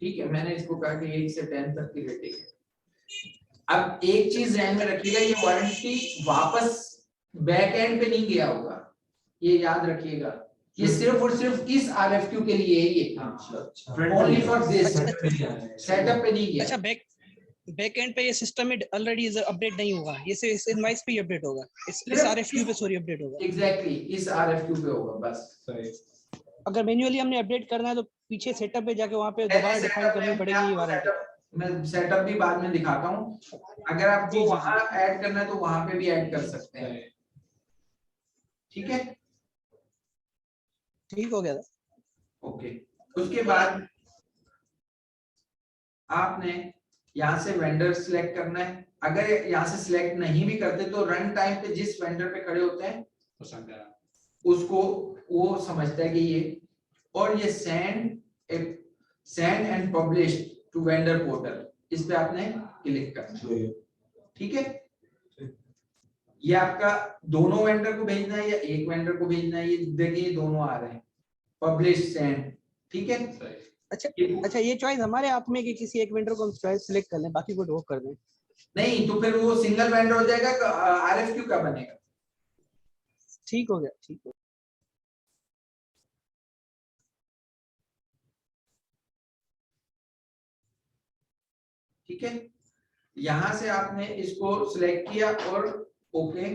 ठीक है, मैंने इसको कहा कि 1 से 10 तक की रेटिंग है। अब एक चीज ध्यान में रखिएगा, ये वारंटी वापस बैक एंड पे नहीं गया होगा, ये याद रखिएगा, ये सिर्फ और सिर्फ इस RFQ के लिए है, ये ओनली फॉर दिस, सेटअप पे नहीं गया। अच्छा, बैक एंड पे ये सिस्टम में ऑलरेडी अपडेट नहीं होगा, ये सिर्फ इस इनवॉइस पे ही अपडेट होगा, इस RFQ पे सॉरी अपडेट होगा। एग्जैक्टली इस RFQ पे होगा बस। अगर मैन्युअली हमने अपडेट करना है तो पीछे सेटअप पे जाके वहां पे दोबारा डिफाइन करनी पड़ेगी ये वारंटी। मैं सेटअप भी बाद में दिखाता हूँ, अगर आपको वहां ऐड करना है तो वहां पे भी ऐड कर सकते हैं। ठीक है, ठीक हो गया था। ओके, उसके बाद आपने यहाँ से वेंडर सिलेक्ट करना है। अगर यहाँ से सिलेक्ट नहीं भी करते तो रन टाइम पे जिस वेंडर पे खड़े होते हैं उसको वो समझता है कि ये, और ये send and publish to vendor portal, इस पे आपने क्लिक करना है। ठीक है, ये आपका दोनों वेंडर को भेजना है या एक वेंडर को भेजना है, ये देखिए दोनों आ रहे हैं, पब्लिश सेंड। ठीक है, अच्छा ये चॉइस हमारे आप में कि किसी एक वेंडर को हम चॉइस सिलेक्ट कर लें, बाकी को ड्रॉप कर दें? नहीं तो फिर वो सिंगल वेंडर हो जाएगा, RFQ का बनेगा। ठीक हो गया, ठीक हो। ठीक है, यहां से आपने इसको सिलेक्ट किया और ओके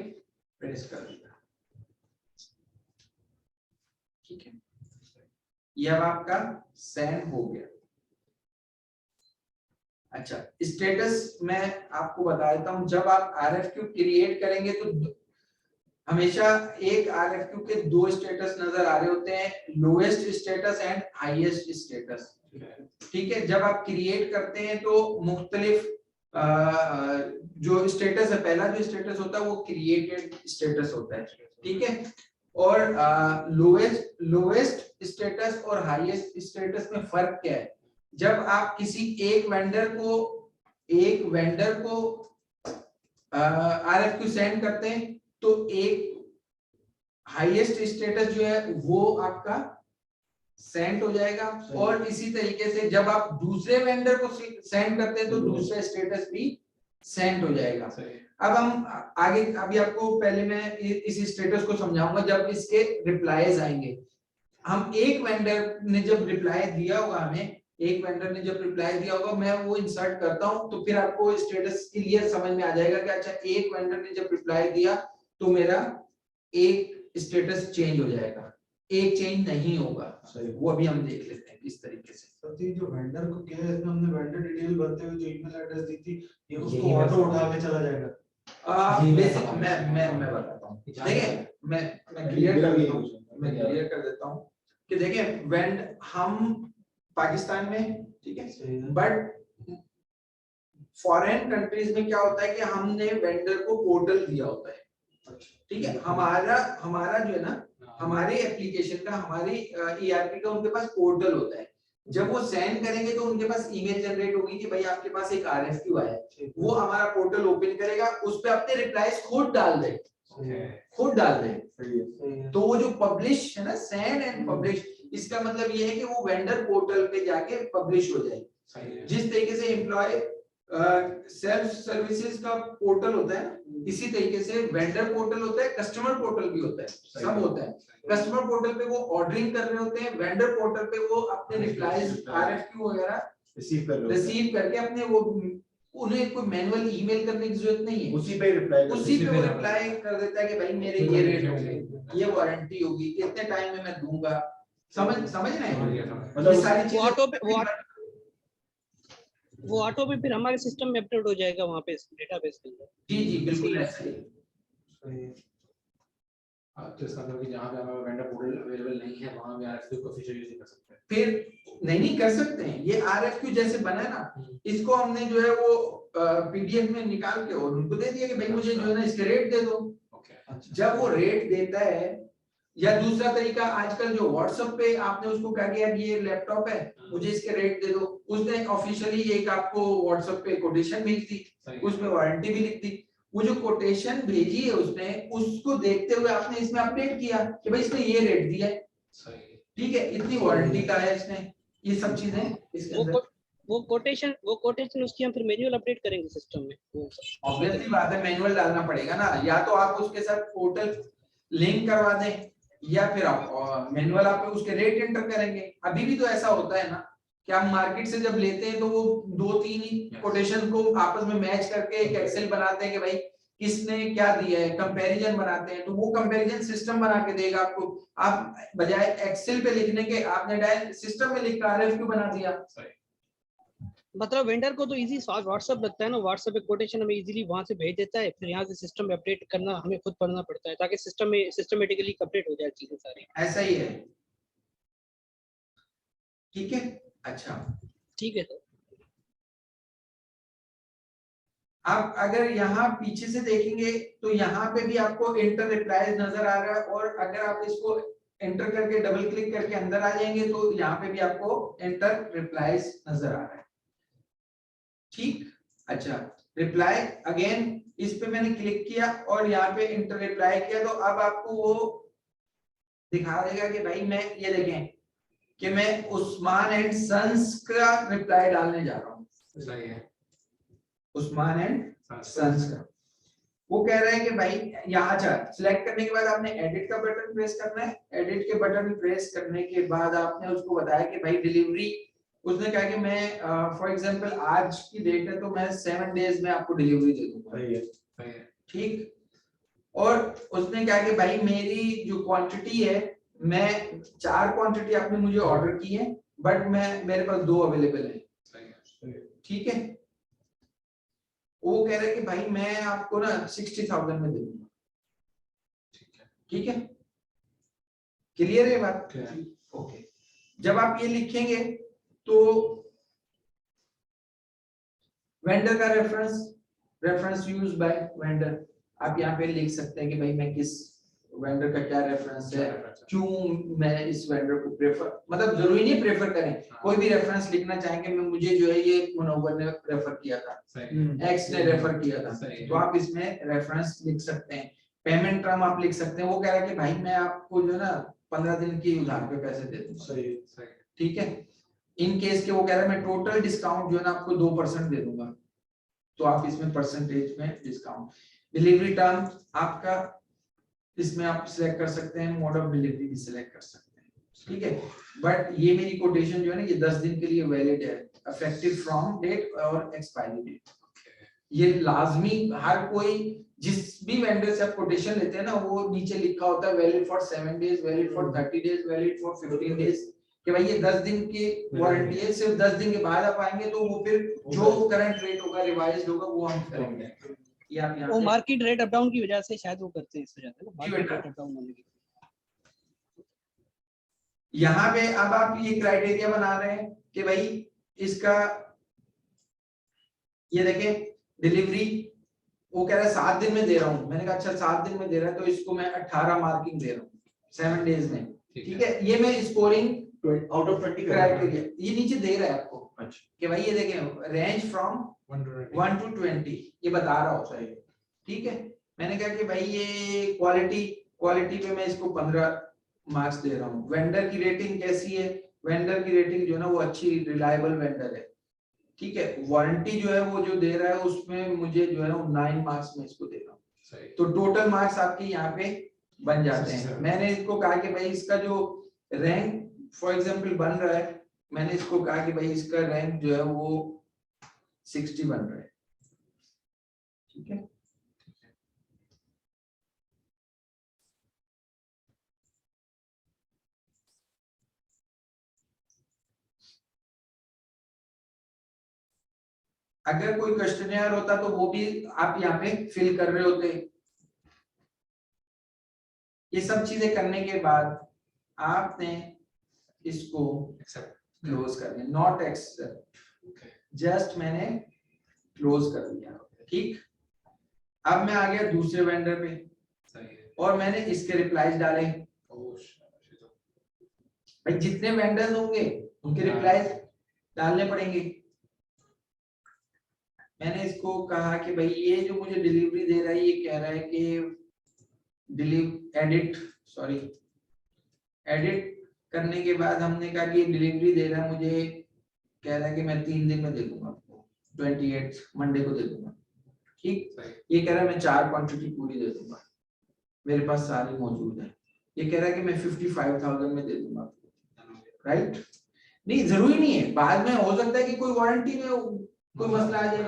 प्रेस कर दिया। ठीक है, यह अब आपका सेंड हो गया। अच्छा, स्टेटस मैं आपको बता देता हूं, जब आप RFQ क्रिएट करेंगे तो हमेशा एक RFQ के 2 स्टेटस नजर आ रहे होते हैं, lowest status and highest status. ठीक है, जब आप क्रिएट करते हैं तो मुख्तलिफ जो स्टेटस है, पहला जो स्टेटस होता है वो क्रिएटेड स्टेटस होता है। ठीक है, और लोएस्ट स्टेटस और हाईएस्ट स्टेटस में फर्क क्या है? जब आप किसी एक वेंडर को RFQ सेंड करते हैं तो एक हाईएस्ट स्टेटस जो है वो आपका सेंड हो जाएगा, और इसी तरीके से जब आप दूसरे वेंडर को सेंड करते हैं तो दूसरा स्टेटस भी सेंड हो जाएगा। अब हम आगे, अभी आपको पहले मैं इस स्टेटस को समझाऊंगा जब इसके रिप्लाईज आएंगे। हम एक वेंडर ने जब रिप्लाई दिया होगा, मैं वो इंसर्ट करता हूं तो फिर आपको स्टेटस क्लियर समझ में आ जाएगा कि अच्छा एक वेंडर ने जब रिप्लाई दिया तो मेरा एक स्टेटस चेंज हो जाएगा, एक चेंज नहीं होगा। वो अभी हम देख लेते हैं किस तरीके से। जो वेंडर को क्या है, इसमें हमने वेंडर डिटेल भरते हुए जो ईमेल एड्रेस दी थी, ये उसको ऑटो उठा के चला जाएगा। बेसिक मैं बताता हूँ, देखिए मैं क्लियर कर देता हूँ कि देखिए हम पाकिस्तान में, ठीक है, बट फॉरेन कंट्रीज में क्या होता है कि हमने वेंडर को पोर्टल दिया होता है। ठीक है, हमारा जो है ना, हमारे एप्लीकेशन का, हमारी ERP का उनके पास पोर्टल होता है। जब वो सेंड करेंगे तो उनके पास ईमेल जनरेट होगी कि भाई आपके पास एक RFQ आया है, वो हमारा पोर्टल ओपन करेगा, उस पे अपने रिप्लाईज खुद डाल दे। तो वो जो पब्लिश है ना, सेंड एंड पब्लिश, इसका मतलब ये है कि वो वेंडर पोर्टल पे जाके पब्लिश हो जाए। जिस तरीके से एम्प्लॉय सेल्फ सर्विसेज का पोर्टल होता है, इसी तरीके से वेंडर पोर्टल होता है, कस्टमर पोर्टल भी होता है, सब होता है। कस्टमर पोर्टल पे वो ऑर्डरिंग कर रहे होते हैं, वेंडर पोर्टल पे वो अपने रिप्लाईज RFQ वगैरह रिसीव करके अपने वो, उन्हें कोई मैनुअल ईमेल करने की जरूरत नहीं है, उसी पे वो रिप्लाई कर देता है कि भाई मेरे ये रेट होंगे, ये वारंटी होगी, इतने टाइम में मैं दूंगा। समझ रहे हैं? मतलब सारी चीजें वो ऑटो में फिर हमारे सिस्टम में अपलोड हो जाएगा वहाँ पे डेटाबेस के अंदर। जी जी बिल्कुल ऐसा ही। सही है। तो इसका मतलब कि जहाँ पे हमारा वेंडर पोर्टल अवेलेबल नहीं है वहाँ भी RFQ को फीचर यूज नहीं कर सकते। फिर नहीं कर सकते हैं, ये RFQ जैसे बना है ना, इसको हमने जो है वो PDF में निकाल के और उनको दे दिया कि भाई मुझे जो है ना इसके रेट दे दो। ओके। जब वो रेट देता है, या दूसरा तरीका आजकल जो WhatsApp पे आपने उसको कहा कि यार ये लैपटॉप है मुझे इसके रेट दे दो, उसने ऑफिशियली एक आपको WhatsApp पे कोटेशन भेज दी, उसमें वारंटी भी लिख दी। वो जो कोटेशन भेजी है उसने, उसको देखते हुए आपने इसमें अपडेट किया कि भाई इसने ये रेट दिया है, सही है। ठीक है, इतनी वारंटी का है इसने, ये सब चीजें इसके अंदर। वो कोटेशन उसकी हम फिर मैन्युअल अपडेट करेंगे सिस्टम में। ऑब्वियसली बात है, मैनुअल डालना पड़ेगा ना, या तो आप उसके साथ पोर्टल लिंक करवा दें या फिर आप मैनुअल आप उसके रेट एंटर करेंगे। अभी भी तो ऐसा होता है ना कि आप मार्केट से जब लेते हैं तो वो 2-3 ही कोटेशन को आपस में मैच करके एक एक्सेल बनाते हैं कि भाई किसने क्या दिया है, कंपैरिजन बनाते हैं, तो वो कंपैरिजन सिस्टम बना के देगा आपको। आप बजाय एक्सेल पे लिखने के आपने डायरेक्ट सिस्टम में लिख कर RFQ बना दिया। मतलब वेंडर को तो इजी व्हाट्सएप लगता है ना, व्हाट्सएप पे कोटेशन हमें इजीली वहां से भेज देता है, फिर यहाँ से सिस्टम में अपडेट करना हमें खुद पढ़ना पड़ता है ताकि सिस्टम में सिस्टमेटिकली अपडेट हो जाए चीजें सारी। ऐसा ही है, ठीक है। अच्छा ठीक है सर। आप अगर यहाँ पीछे से देखेंगे तो यहाँ पे भी आपको इंटर रिप्लाईज नजर आ रहा है, और अगर आप इसको एंटर करके डबल क्लिक करके अंदर आ जाएंगे तो यहाँ पे भी आपको एंटर रिप्लाईज नजर आ रहा है, ठीक। अच्छा, रिप्लाई अगेन इस पे मैंने क्लिक किया और यहाँ पे इंटर रिप्लाई किया, तो अब आपको वो दिखा देगा कि भाई मैं ये देखें कि मैं उस्मान एंड सन्स का रिप्लाई डालने जा रहा हूँ। सही है। उस्मान एंड सन्स का वो कह रहा है कि भाई यहाँ अच्छा सिलेक्ट करने के बाद आपने एडिट का बटन प्रेस करना है। एडिट के बटन प्रेस करने के बाद आपने उसको बताया कि भाई डिलीवरी, उसने कहा कि मैं फॉर एग्जांपल आज की डेट है तो मैं 7 डेज में आपको डिलीवरी दे दूंगा। सही है। ठीक, और उसने कहा कि भाई मेरी जो क्वांटिटी है, मैं 4 क्वांटिटी आपने मुझे ऑर्डर की है बट मैं मेरे पास 2 अवेलेबल है, ठीक है। वो कह रहे कि भाई मैं आपको ना 60,000 में दे दूंगा, ठीक है, क्लियर है बात? ओके, जब आप ये लिखेंगे तो वेंडर का रेफरेंस यूज बाय वेंडर, आप यहाँ पे लिख सकते हैं कि भाई मैं किस वेंडर का क्या रेफरेंस है, क्यों मैं इस वेंडर को प्रेफर, मतलब जरूरी नहीं प्रेफर करें, कोई भी रेफरेंस लिखना चाहेंगे, मैं मुझे जो है ये मुनव्वर ने रेफर किया था, एक्स ने रेफर किया था, तो आप इसमें रेफरेंस लिख सकते हैं। पेमेंट टर्म आप लिख सकते हैं, वो कह रहा है कि भाई मैं आपको जो है ना 15 दिन की उधार पे पैसे दे दूंगा, ठीक है। इन केस के वो कह रहा है मैं टोटल डिस्काउंट जो है ना आपको 2% दे दूंगा, तो आप इसमें परसेंटेज में डिस्काउंट। डिलीवरी टर्म आपका इसमें आप सिलेक्ट कर सकते हैं, मोड ऑफ डिलीवरी भी सिलेक्ट कर सकते हैं, ठीक है। बट ये मेरी कोटेशन जो है ना ये 10 दिन के लिए वैलिड है, इफेक्टिव फ्रॉम डेट और एक्सपायरी डेट। ये लाजमी हर कोई जिस भी वेंडर से आप कोटेशन लेते हैं ना, वो नीचे लिखा होता है valid for 7 days, valid for 30 days, valid for 15 days, कि भाई ये 10 दिन की वारंटी है, सिर्फ 10 दिन के बाद आप आएंगे तो वो फिर जो करंट रेट होगा रिवाइज्ड होगा वो हम करेंगे। ये आप यहाँ वो पे मार्केट रेट अप डाउन की वजह से शायद वो करते हैं इस वजह से ना, मार्केट बेटा। रेट अप डाउन होने की। यहाँ पे अब आप ये क्राइटेरिया बना रहे हैं कि भाई इसका ये देखें डिलीवरी, वो कह रहा है 7 दिन में दे रहा हूँ, मैंने कहा अच्छा 7 दिन में दे रहा है तो इसको मैं 18 मार्किंग दे रहा हूँ 7 डेज में, ठीक है। ये मैं स्कोरिंग आउट ऑफ 20 क्राइटेरिया ये नीचे दे रहा है आपको, अच्छा कि भाई ये देखें रेंज फ्रॉम 1 to 20 ये बता रहा होता है, ठीक है। मैंने कहा कि भाई ये क्वालिटी पे मैं इसको 15 मार्क्स दे रहा हूँ। वेंडर की रेटिंग कैसी है, वेंडर की रेटिंग जो है ना वो अच्छी रिलायबल वेंडर है, ठीक है। वारंटी जो है वो जो दे रहा है उसमें मुझे जो है ना 9 मार्क्स में इसको दे रहा हूँ, तो टोटल मार्क्स आपके यहाँ पे बन जाते हैं। मैंने इसको कहा कि भाई इसका जो रैंक फॉर एग्जांपल बन रहा है, मैंने इसको कहा कि भाई इसका रैंक जो है वो 60 बन रहा है, ठीक है। अगर कोई क्वेश्चनियर होता तो वो भी आप यहाँ पे फिल कर रहे होते। ये सब चीजें करने के बाद आपने इसको क्लोज कर दिया, नॉट एक्सेप्ट, जस्ट मैंने क्लोज कर दिया। ठीक, अब मैं आ गया दूसरे वेंडर पे और मैंने इसके रिप्लाईज डाले। भाई जितने वेंडर्स होंगे उनके रिप्लाईज डालने पड़ेंगे। मैंने इसको कहा कि भाई ये जो मुझे डिलीवरी दे रहा है ये कह रहा है कि एडिट करने के बाद हमने कहा कि डिलीवरी दे रहा है, मुझे कह रहा है कि मैं 3 दिन में दे दूंगा आपको, 28 मंडे को दे दूंगा। ठीक, ये कह रहा है मैं 4 क्वांटिटी पूरी दे दूंगा, मेरे पास सारी मौजूद है। ये कह रहा है कि मैं 55,000 में दे दूंगा आपको, राइट? नहीं, जरूरी नहीं है, बाद में हो सकता है कि कोई वारंटी में कोई मसला आ जाए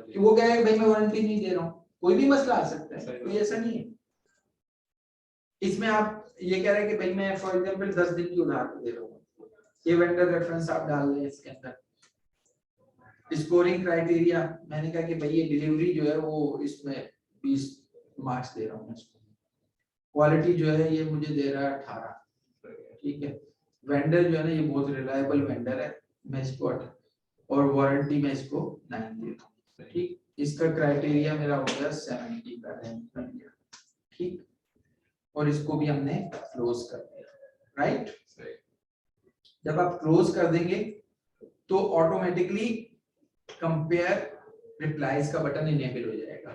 कि वो कहे भाई मैं वारंटी नहीं दे रहा हूँ, कोई भी मसला आ सकता है, कोई ऐसा नहीं है। इसमें आप ये कह रहे हैं कि भाई मैं फॉर एग्जांपल 10 दिन की उधार दे रहा हूँ, ये वेंडर रेफरेंस आप डाल दें इसके अंदर। स्कोरिंग क्राइटेरिया मैंने कहा कि भाई ये डिलीवरी जो है वो इसमें 20 मार्क्स दे रहा हूँ इसको। क्वालिटी जो है ये मुझे दे रहा है 18। ठीक है, वेंडर जो है ना ये बहुत रिलायबल वेंडर है, मैं इसको 8 और वारंटी में इसको 9 देता हूँ। ठीक, इसका क्राइटेरिया मेरा हो गया 70 का रैंक बन गया। ठीक, और इसको भी हमने क्लोज कर दिया, राइट? जब आप क्लोज कर देंगे तो ऑटोमेटिकली कंपेयर रिप्लाईज का बटन इनेबल हो जाएगा।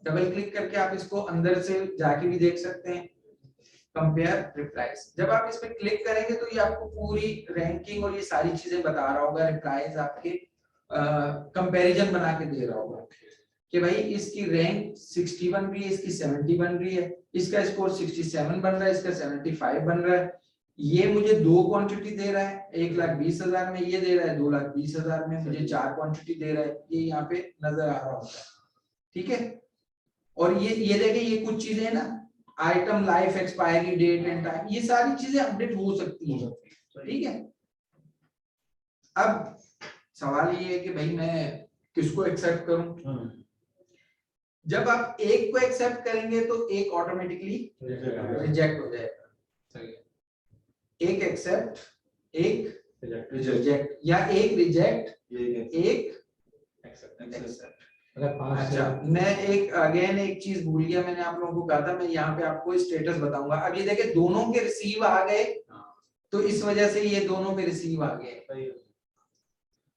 डबल क्लिक करके आप इसको अंदर से जाके भी देख सकते हैं, कंपेयर रिप्लाईज। जब आप इस पे क्लिक करेंगे तो ये आपको पूरी रैंकिंग और ये सारी चीजें बता रहा होगा, रिप्लाईज आपके कंपैरिजन बना के दे रहा होगा कि भाई इसकी रैंक 60 बन रही है, इसकी 70 बन रही है, इसका स्कोर 67 बन रहा है, इसका 75 बन रहा है। ये मुझे 2 क्वांटिटी दे रहा है 1,20,000 में, ये दे रहा है 2,20,000 में, मुझे 4 क्वांटिटी दे रहा है, ये यहाँ पे नजर आ रहा होता है। ठीक है, और ये देखिए ये कुछ चीजें है ना, item life expiry date and time, ये सारी चीजें अपडेट हो सकती हैं। ठीक है, अब सवाल ये है कि भाई मैं किसको एक्सेप्ट करूं। जब आप एक को एक्सेप्ट करेंगे तो एक ऑटोमेटिकली रिजेक्ट हो जाएगा। एक एक्सेप्ट, एक रिजेक्ट, या एक रिजेक्ट, एक एक्सेप्ट। अच्छा, मैं एक चीज भूल गया, मैंने आप लोगों को कहा था मैं यहाँ पे आपको स्टेटस बताऊंगा। अब ये देखिए दोनों के रिसीव आ गए, तो इस वजह से ये दोनों पे रिसीव आ गए।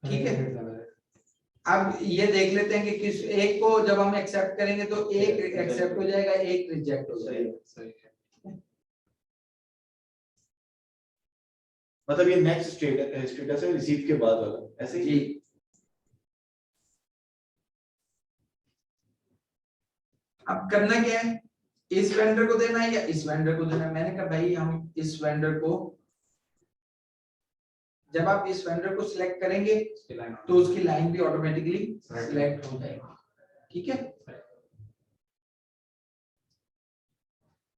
ठीक है, अब ये देख लेते हैं कि किस एक को जब हम एक्सेप्ट करेंगे तो एक एक्सेप्ट हो जाएगा, एक रिजेक्ट हो जाएगा। मतलब ये नेक्स्ट स्टेटस है रिसीव के बाद वाला, ऐसे ही। अब करना क्या है, इस वेंडर को देना है या इस वेंडर को देना है। मैंने कहा भाई हम इस वेंडर को, जब आप इस वेंडर को सिलेक्ट करेंगे तो उसकी लाइन भी ऑटोमेटिकली सिलेक्ट हो जाएगी। ठीक है,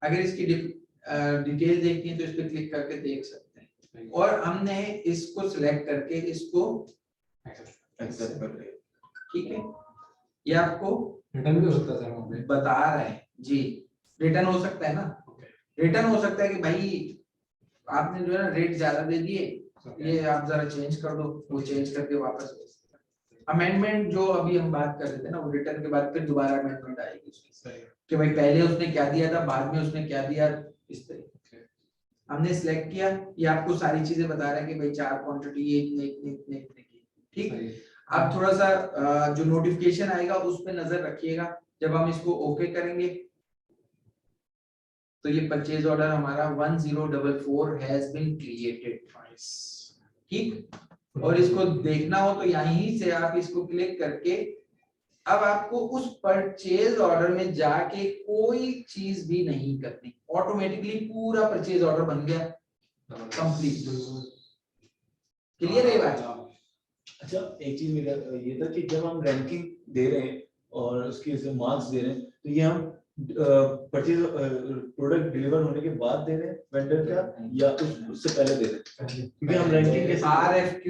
अगर इसकी डिटेल देखनी है तो इस पे क्लिक करके देख सकते हैं। और हमने इसको सिलेक्ट करके इसको एक्सेप्ट कर लिया। ठीक है, ये आपको रिटर्न भी हो सकता है सर, बता रहे हैं जी, रिटर्न हो सकता है ना। रिटर्न हो सकता है कि भाई आपने जो है ना रेट ज्यादा दे दिए, ये आप जरा चेंज कर दो, वो चेंज करके वापस। अमेंडमेंट जो अभी हम बात कर रहे थे ना, वो रिटर्न के बाद फिर दोबारा अमेंडमेंट आएगी उसकी कि भाई पहले उसने क्या दिया था, बाद में उसने क्या दिया, इस तरीके। हमने सिलेक्ट किया, ये आपको सारी चीजें बता रहा है कि भाई 4 क्वांटिटी ये इतने की। ठीक, अब थोड़ा सा जो नोटिफिकेशन आएगा उस पर नजर रखिएगा। जब हम इसको ओके करेंगे तो ये परचेज ऑर्डर हमारा 1044 हैज बीन क्रिएटेड। ठीक, और इसको देखना हो तो यहीं से आप इसको क्लिक करके अब आपको उस परचेज ऑर्डर में जाके कोई चीज भी नहीं करनी, ऑटोमेटिकली पूरा परचेज ऑर्डर बन गया, कंप्लीट। क्लियर है बात? अच्छा, एक चीज मेरा ये था कि जब हम रैंकिंग दे रहे हैं और उसके मार्क्स दे रहे हैं तो ये हम परचेज प्रोडक्ट डिलीवर होने के बाद दे रहे हैं वेंडर का या उससे पहले दे रहे हैं? क्योंकि हम रैंकिंग के RFQ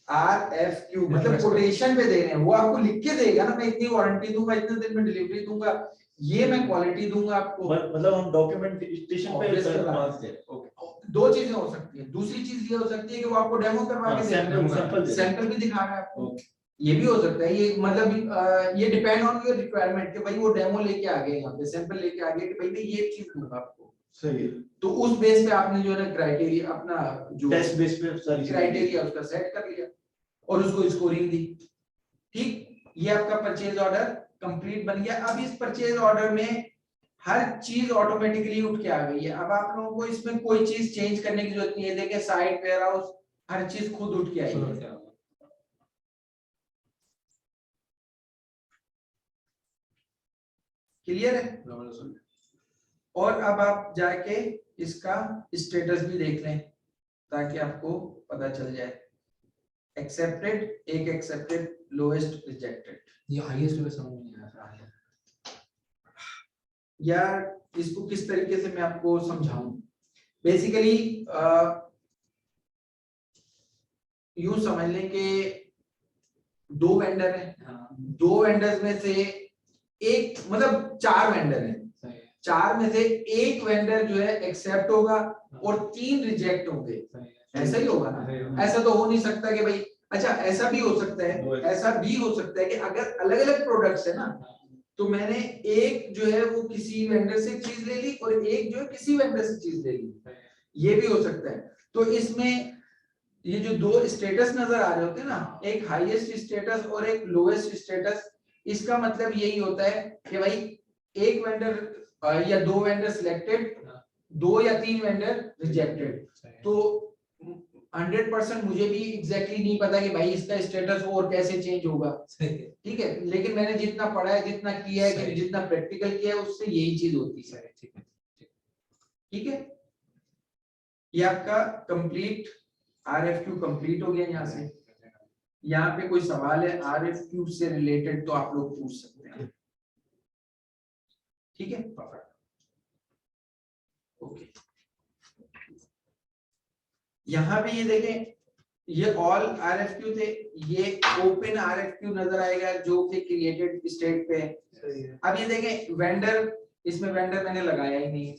RFQ मतलब कोटेशन पे दे रहे हैं, वो आपको लिख के देगा ना, मैं इतनी वारंटी दूंगा, इतने दिन में डिलीवरी दूंगा, ये मैं क्वालिटी दूंगा आपको। मतलब हम डॉक्यूमेंटेशन पे Obvious है। मार्क्स दें। ओके, दो चीजें हो सकती है, दूसरी चीज ये हो सकती है कि वो आपको डेमो करवा के सैंपल सैंपल भी दिखा रहा है आपको, ओके, ये भी हो सकता है। ये मतलब ये डिपेंड ऑन योर रिक्वायरमेंट कि भाई वो डेमो लेके आ गए, यहाँ पे सैंपल लेके आ गए कि भाई मैं ये चीज दूंगा आपको, सही है। तो उस बेस पे आपने जो है ना क्राइटेरिया अपना जो टेस्ट बेस पे सारी क्राइटेरिया उसका सेट कर लिया और उसको स्कोरिंग दी। ठीक, ये आपका परचेज ऑर्डर कंप्लीट बन गया। अब इस परचेज ऑर्डर में हर चीज ऑटोमेटिकली उठ के आ गई है। अब आप लोगों को इसमें कोई चीज चेंज करने की जरूरत नहीं है। देखिए साइट वेयर हाउस हर चीज खुद उठ के आई है। क्लियर है? और अब आप जाके इसका स्टेटस भी देख लें ताकि आपको पता चल जाए। एक्सेप्टेड, एक एक्सेप्टेड, लोएस्ट रिजेक्टेड। ये हाईएस्ट पे समझ नहीं आ रहा है यार इसको किस तरीके से मैं आपको समझाऊं। बेसिकली यूं समझ लें कि दो वेंडर हैं, दो वेंडर्स में से एक मतलब चार वेंडर हैं, चार में से एक वेंडर जो है एक्सेप्ट होगा और तीन रिजेक्ट होंगे। ऐसा ही होगा ना? ऐसा तो हो नहीं सकता कि भाई, अच्छा ऐसा भी हो सकता है, ऐसा भी हो सकता है कि अगर अलग अलग प्रोडक्ट्स है ना, तो मैंने एक जो है वो किसी वेंडर से चीज ले ली और एक जो है किसी वेंडर से चीज ले ली, ये भी हो सकता है। तो इसमें ये जो दो स्टेटस नजर आ रहे होते हैं ना, एक हाईएस्ट स्टेटस और एक लोएस्ट स्टेटस, इसका मतलब यही होता है कि भाई एक वेंडर या दो वेंडर सिलेक्टेड, दो या तीन वेंडर रिजेक्टेड। तो 100% मुझे भी एग्जैक्टली नहीं पता कि भाई इसका स्टेटस और कैसे चेंज होगा, ठीक है, लेकिन मैंने जितना पढ़ा है, जितना किया है, कि जितना प्रैक्टिकल किया है, उससे यही चीज होती है। ठीक है, ये आपका कंप्लीट RFQ कंप्लीट हो गया। यहाँ से यहाँ पे कोई सवाल है RFQ से रिलेटेड तो आप लोग पूछ सकते हैं। ठीक है, ओके। यहाँ पे ये देखें, ये ऑल RFQ थे, ये ओपन RFQ नजर आएगा जो कि क्रिएटेड स्टेट पे है। अब ये देखें वेंडर, इसमें वेंडर मैंने लगाया ही नहीं,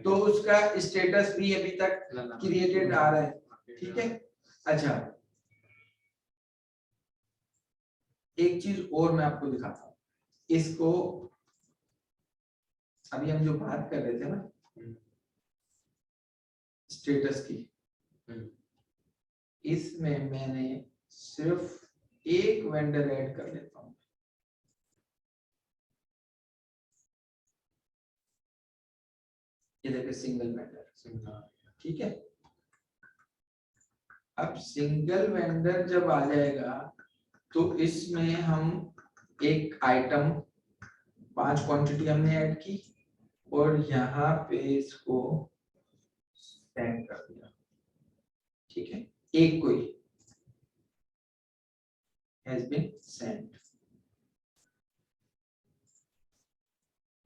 तो उसका स्टेटस भी अभी तक क्रिएटेड आ रहा है। ठीक है, अच्छा एक चीज और मैं आपको दिखाता हूँ। इसको अभी हम जो बात कर रहे थे ना स्टेटस की, इसमें मैंने सिर्फ एक वेंडर ऐड कर लेता हूं। ये देखिए सिंगल वेंडर, ठीक है। अब सिंगल वेंडर जब आ जाएगा तो इसमें हम एक आइटम 5 क्वांटिटी हमने ऐड की और यहाँ पे इसको सेंड कर दिया। ठीक है, एक कोई has been sent।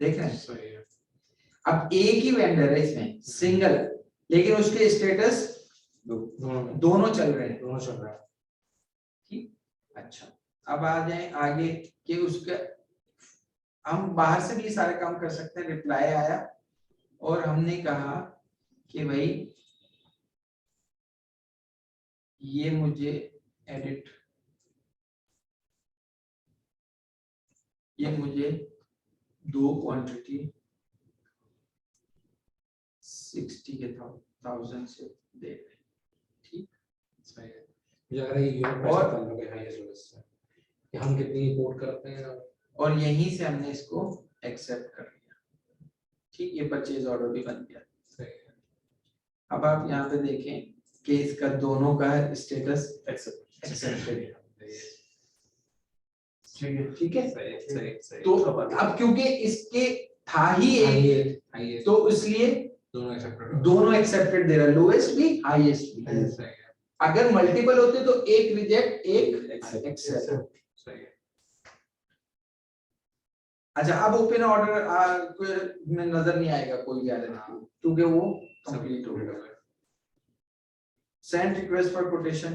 देख रहे हैं, अब एक ही वेंडर है इसमें सिंगल, लेकिन उसके स्टेटस दोनों चल रहे हैं। ठीक, अच्छा अब आ जाए आगे कि उसका हम बाहर से भी सारे काम कर सकते हैं। रिप्लाई आया और हमने कहा कि भाई ये मुझे एडिट, ये मुझे 2 क्वांटिटी 60 के 1000 से दे रहे। ठीक, सही है। मुझे लग रहा है ये यूनिट और पैसा कम हो गया हाईएस्ट लेवल से कि हम कितनी इंपोर्ट करते हैं और यहीं से हमने इसको एक्सेप्ट कर लिया। ठीक, ये परचेज ऑर्डर भी बन गया। सही है। अब आप यहाँ पे देखें कि इसका दोनों का स्टेटस एक्सेप्टेड। ठीक है, सही तो अब क्योंकि इसके था ही एक, तो इसलिए दोनों एक्सेप्टेड दे रहा है, लोएस्ट भी हाईएस्ट भी। सही है। अगर मल्टीपल होते तो एक रिजेक्ट एक एक्सेप्ट। सही है। अच्छा अब ओपन ऑर्डर में नजर नहीं आएगा कोई RFQ क्योंकि वो कंप्लीट हो गया। सेंड रिक्वेस्ट फॉर कोटेशन,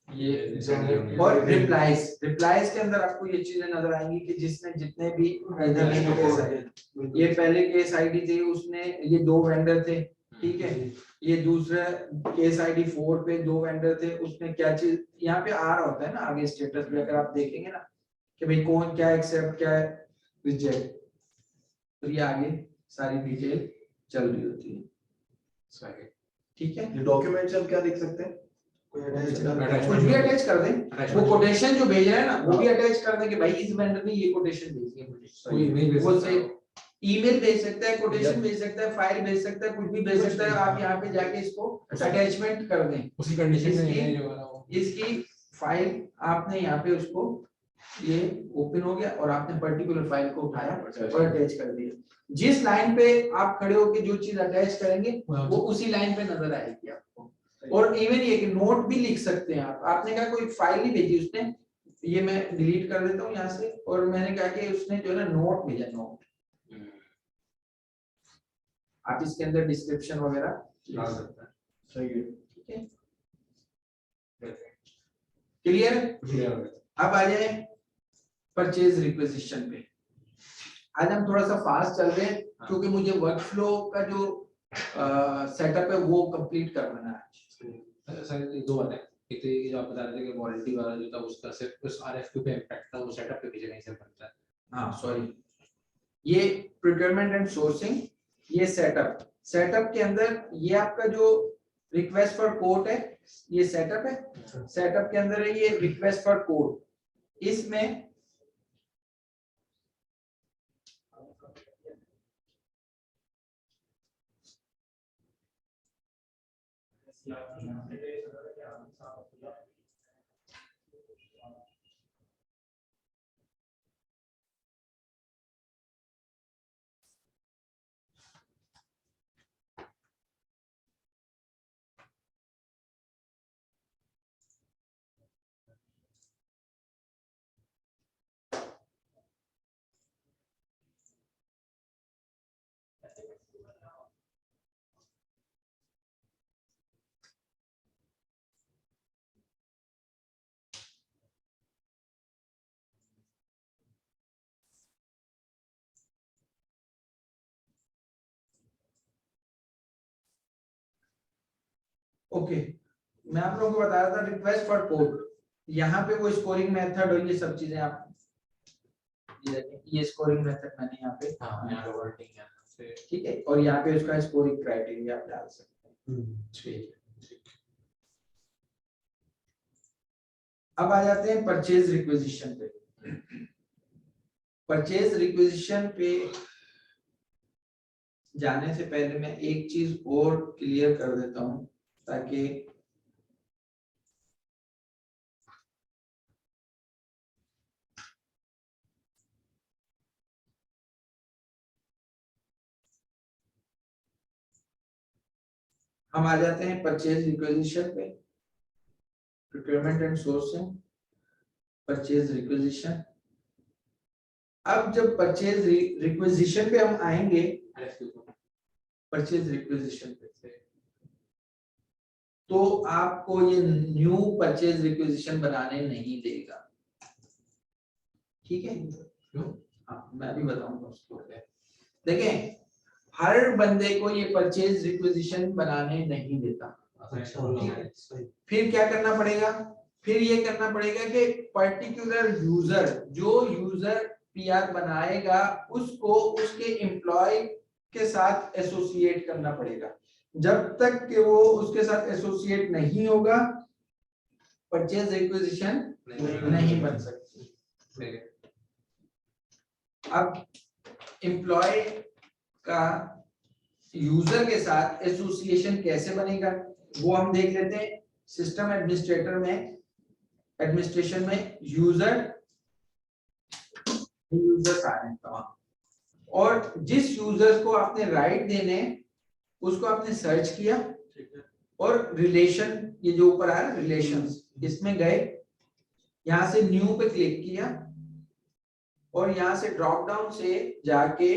ये और रिप्लाईज के अंदर आपको ये चीजें नजर आएंगी कि जिसने जितने भी इधर केस आईडी, ये पहले केस आईडी थी उसने, ये 2 वेंडर थे, ठीक है, ये दूसरा केस आईडी 4 पे 2 वेंडर थे, उसने क्या चीज यहाँ पे आ रहा होता है ना आगे स्टेटस पे, अगर आप देखेंगे ना कि भाई कौन क्या एक्सेप्ट क्या रिजेक्ट, तो ये आगे सारी डिटेल चल रही होती है, ठीक है। ये डॉक्यूमेंट से हम क्या देख सकते हैं? कुछ भी अटैच कर दें, वो कोटेशन जो भेज रहे हैं ना वो भी अटैच कर दें कि भाई इस वेंडर ने ये कोटेशन भेजी है मुझे, कोई email भेज वो सकता से है। ईमेल भेज सकता है, कोटेशन भेज सकता है, फाइल भेज सकता है, कुछ भी भेज सकता है, आप यहाँ पे जाके इसको अटैचमेंट कर दें, उसी कंडीशन में इसकी- है जो वाला वो। इसकी फाइल आपने यहाँ पे उसको ये ओपन हो गया और आपने पर्टिकुलर फाइल को उठाया और अटैच कर दिया, जिस लाइन पे आप खड़े होके जो चीज अटैच करेंगे वो उसी लाइन पे नजर आएगी आपको। और इवन ये कि नोट भी लिख सकते हैं आप, आपने कहा कोई फाइल नहीं भेजी उसने, ये मैं डिलीट कर देता हूँ यहाँ से, और मैंने कहा कि उसने जो है ना नोट भेजा, नोट आप इसके अंदर डिस्क्रिप्शन वगैरह लिख सकते हैं, सही है। ठीक है, क्लियर। अब आ जाए परचेज रिक्वेजिशन पे। आज हम थोड़ा सा फास्ट चल रहे हैं क्योंकि मुझे वर्कफ्लो का जो सेटअप है वो कंप्लीट करवाना है। सर एक दो बात है, एक तो ये जो आप बता रहे थे कि वारंटी वाला जो था उसका सिर्फ उस आरएफक्यू पे इम्पैक्ट था, वो सेटअप पे पीछे नहीं से बनता है। हाँ सॉरी, ये प्रोक्योरमेंट एंड सोर्सिंग, ये सेटअप के अंदर ये आपका जो रिक्वेस्ट फॉर कोट है ये सेटअप है, सेटअप के अंदर है ये रिक्वेस्ट फॉर कोट, इसमें ओके, मैं आप लोगों को बता रहा था रिक्वेस्ट फॉर कोड, यहाँ पे वो स्कोरिंग मेथड और ये सब चीजें आप ये स्कोरिंग मेथड मैंने यहाँ पे हाँ यहाँ पे वर्डिंग है से ठीक है, और यहाँ पे उसका स्कोरिंग क्राइटेरिया आप डाल सकते हैं। ठीक है। अब आ जाते हैं परचेज रिक्वेजिशन पे। परचेज रिक्वेजिशन पे जाने से पहले मैं एक चीज और क्लियर कर देता हूं ताकि हम आ जाते हैं परचेज रिक्वेजिशन पे, procurement and sourcing, purchase requisition. अब जब परचेज रिक्वेजिशन पे हम आएंगे, परचेज रिक्वेजिशन पे तो आपको ये न्यू परचेज रिक्वेजिशन बनाने नहीं देगा, ठीक है। हाँ मैं भी बताऊंगा उसको। देखें हर बंदे को ये परचेज रिक्वेजिशन बनाने नहीं देता, फिर क्या करना पड़ेगा, फिर ये करना पड़ेगा कि पर्टिकुलर यूजर, जो यूजर पीआर बनाएगा उसको उसके एम्प्लॉय के साथ एसोसिएट करना पड़ेगा। जब तक कि वो उसके साथ एसोसिएट नहीं होगा परचेज रिक्वेजिशन नहीं बन सकती। अब एम्प्लॉय का यूजर के साथ एसोसिएशन कैसे बनेगा वो हम देख लेते हैं। सिस्टम एडमिनिस्ट्रेटर में, एडमिनिस्ट्रेशन में यूजर्स आ रहे हैं तमाम, और जिस यूजर्स को आपने राइट देने उसको आपने सर्च किया और रिलेशन, ये जो ऊपर आ रहा है रिलेशंस, इसमें गए, यहां से न्यू पे क्लिक किया और यहां से ड्रॉप डाउन से जाके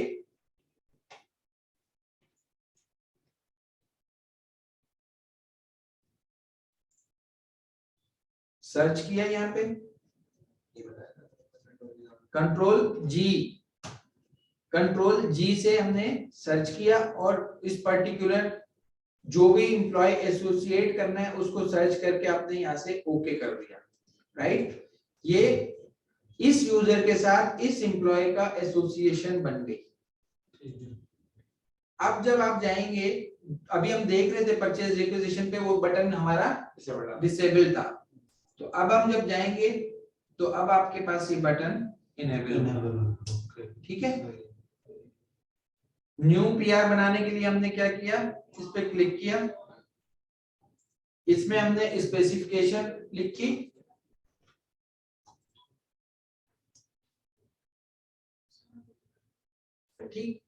सर्च किया यहाँ पे, कंट्रोल जी से हमने सर्च किया और इस पर्टिकुलर जो भी एम्प्लॉय एसोसिएट करना है उसको सर्च करके आपने यहाँ से ओके कर दिया, राइट। ये इस यूजर के साथ इस एम्प्लॉय का एसोसिएशन बन गई। अब जब आप जाएंगे, अभी हम देख रहे थे परचेज रिक्विजिशन पे वो बटन हमारा डिसेबल था, तो अब हम जब जाएंगे तो अब आपके पास ये बटन इनेबल, ठीक है। न्यू पीआर बनाने के लिए हमने क्या किया, इस पे क्लिक किया, इसमें हमने स्पेसिफिकेशन लिखी, ठीक।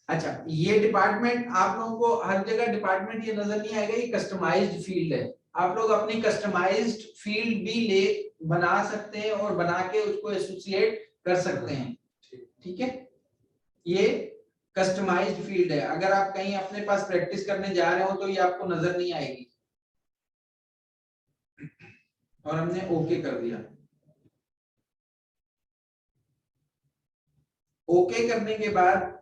अच्छा, ये डिपार्टमेंट आप लोगों को हर जगह डिपार्टमेंट ये नजर नहीं आएगा, ये कस्टमाइज्ड फील्ड है। आप लोग अपनी कस्टमाइज्ड फील्ड भी ले बना सकते हैं और बना के उसको एसोसिएट कर सकते हैं, ठीक है। ये कस्टमाइज्ड फील्ड है, अगर आप कहीं अपने पास प्रैक्टिस करने जा रहे हो तो ये आपको नजर नहीं आएगी। और हमने ओके कर दिया। ओके करने के बाद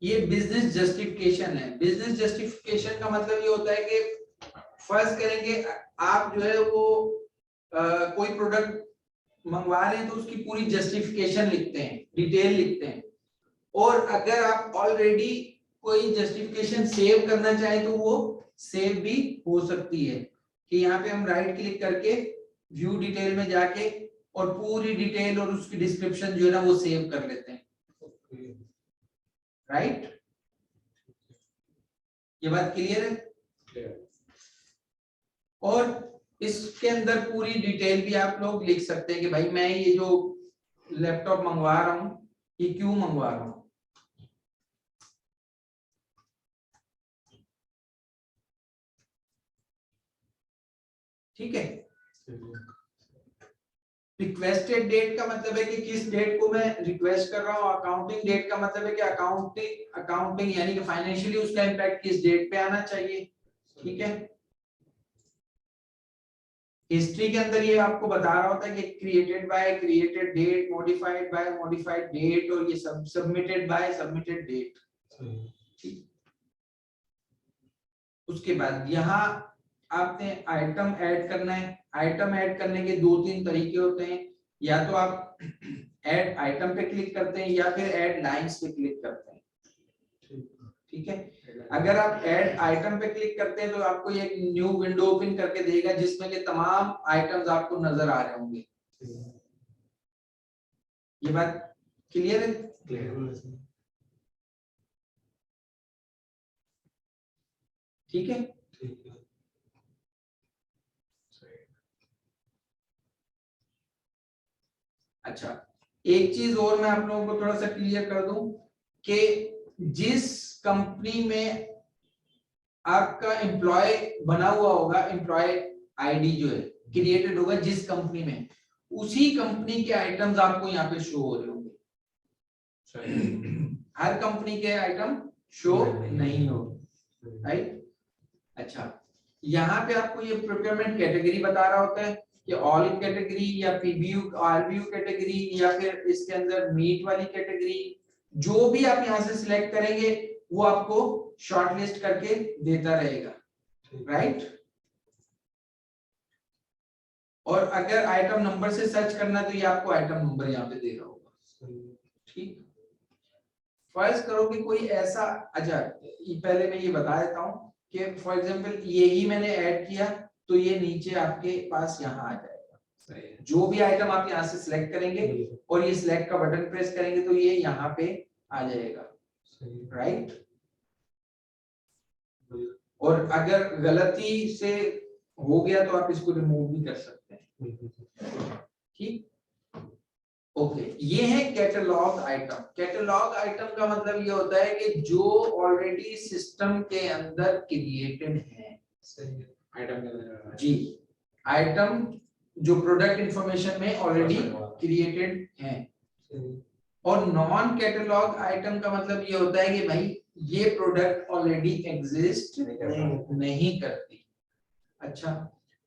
ये बिजनेस जस्टिफिकेशन है। बिजनेस जस्टिफिकेशन का मतलब ये होता है कि फर्ज करेंगे आप जो है वो कोई प्रोडक्ट मंगवा रहे हैं तो उसकी पूरी जस्टिफिकेशन लिखते हैं, डिटेल लिखते हैं। और अगर आप ऑलरेडी कोई जस्टिफिकेशन सेव करना चाहे तो वो सेव भी हो सकती है, कि यहाँ पे हम राइट क्लिक करके व्यू डिटेल में जाके और पूरी डिटेल और उसकी डिस्क्रिप्शन जो है ना वो सेव कर लेते हैं, राइट। ये बात क्लियर है। और इसके अंदर पूरी डिटेल भी आप लोग लिख सकते हैं कि भाई मैं ये जो लैपटॉप मंगवा रहा हूं ये क्यों मंगवा रहा हूं, ठीक है। रिक्वेस्टेड डेट का मतलब है कि किस डेट को मैं रिक्वेस्ट कर रहा हूँ। अकाउंटिंग डेट का मतलब है कि अकाउंटिंग यानी कि फाइनेंशियली उसका इम्पैक्ट किस डेट पे आना चाहिए, ठीक है। हिस्ट्री के अंदर ये आपको बता रहा होता है कि created by, created date, modified by, modified date, और ये सब सबमिटेड बाय, सबमिटेड डेट, ठीक। उसके बाद यहाँ आपने आइटम ऐड करना है। आइटम ऐड करने के 2-3 तरीके होते हैं, या तो आप ऐड आइटम पे क्लिक करते हैं या फिर ऐड लाइंस पे क्लिक करते हैं, ठीक है। अगर आप ऐड आइटम पे क्लिक करते हैं तो आपको ये एक न्यू विंडो ओपन करके देगा जिसमें के तमाम आइटम्स आपको नजर आ रहे होंगे। ये बात क्लियर है? ठीक है। अच्छा, एक चीज और मैं आप लोगों को थोड़ा सा क्लियर कर दूं कि जिस कंपनी में आपका एम्प्लॉय बना हुआ होगा, एम्प्लॉय आईडी जो है क्रिएटेड होगा जिस कंपनी में, उसी कंपनी के आइटम्स आपको यहाँ पे शो हो रहे होंगे। हर कंपनी के आइटम शो नहीं हो, राइट। अच्छा, यहाँ पे आपको ये प्रोक्योरमेंट कैटेगरी बता रहा होता है कि ऑल कैटेगरी या पीबीयू आरबीयू कैटेगरी या फिर इसके अंदर मीट वाली कैटेगरी, जो भी आप यहाँ से सिलेक्ट करेंगे वो आपको शॉर्टलिस्ट करके देता रहेगा, राइट। और अगर आइटम नंबर से सर्च करना है तो ये आपको आइटम नंबर यहाँ पे दे रहा होगा, ठीक। फर्ज करो कि कोई ऐसा, अच्छा पहले मैं ये बता देता हूँ कि फॉर एग्जांपल यही मैंने ऐड किया तो ये नीचे आपके पास यहाँ आ जाएगा। जो भी आइटम आप यहाँ से सिलेक्ट करेंगे और ये सिलेक्ट का बटन प्रेस करेंगे तो ये यहाँ पे आ जाएगा, राइट। और अगर गलती से हो गया तो आप इसको रिमूव भी कर सकते हैं, ठीक। ओके, ये है कैटलॉग आइटम। कैटलॉग आइटम का मतलब ये होता है कि जो ऑलरेडी सिस्टम के अंदर क्रिएटेड है, आइटम के अंदर जी, आइटम जो प्रोडक्ट इंफॉर्मेशन में ऑलरेडी क्रिएटेड है। और नॉन कैटलॉग आइटम का मतलब ये होता है कि भाई ये प्रोडक्ट ऑलरेडी एग्जिस्ट नहीं करती। अच्छा,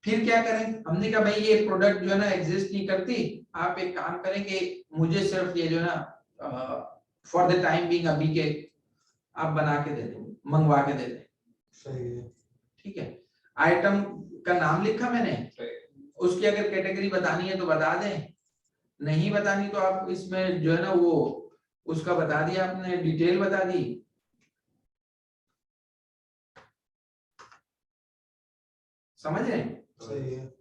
फिर क्या करें, हमने कहा भाई ये प्रोडक्ट जो है ना एग्जिस्ट नहीं करती, आप एक काम करें कि मुझे सिर्फ ये जो है ना फॉर द टाइम बीइंग अभी के आप बना के दे दें, मंगवा के दे दें। सही है। ठीक है, आइटम का नाम लिखा मैंने, उसकी अगर कैटेगरी बतानी है तो बता दें, नहीं बतानी तो आप इसमें जो है ना वो उसका बता दिया आपने, डिटेल बता दी। समझ रहे हैं? सही है।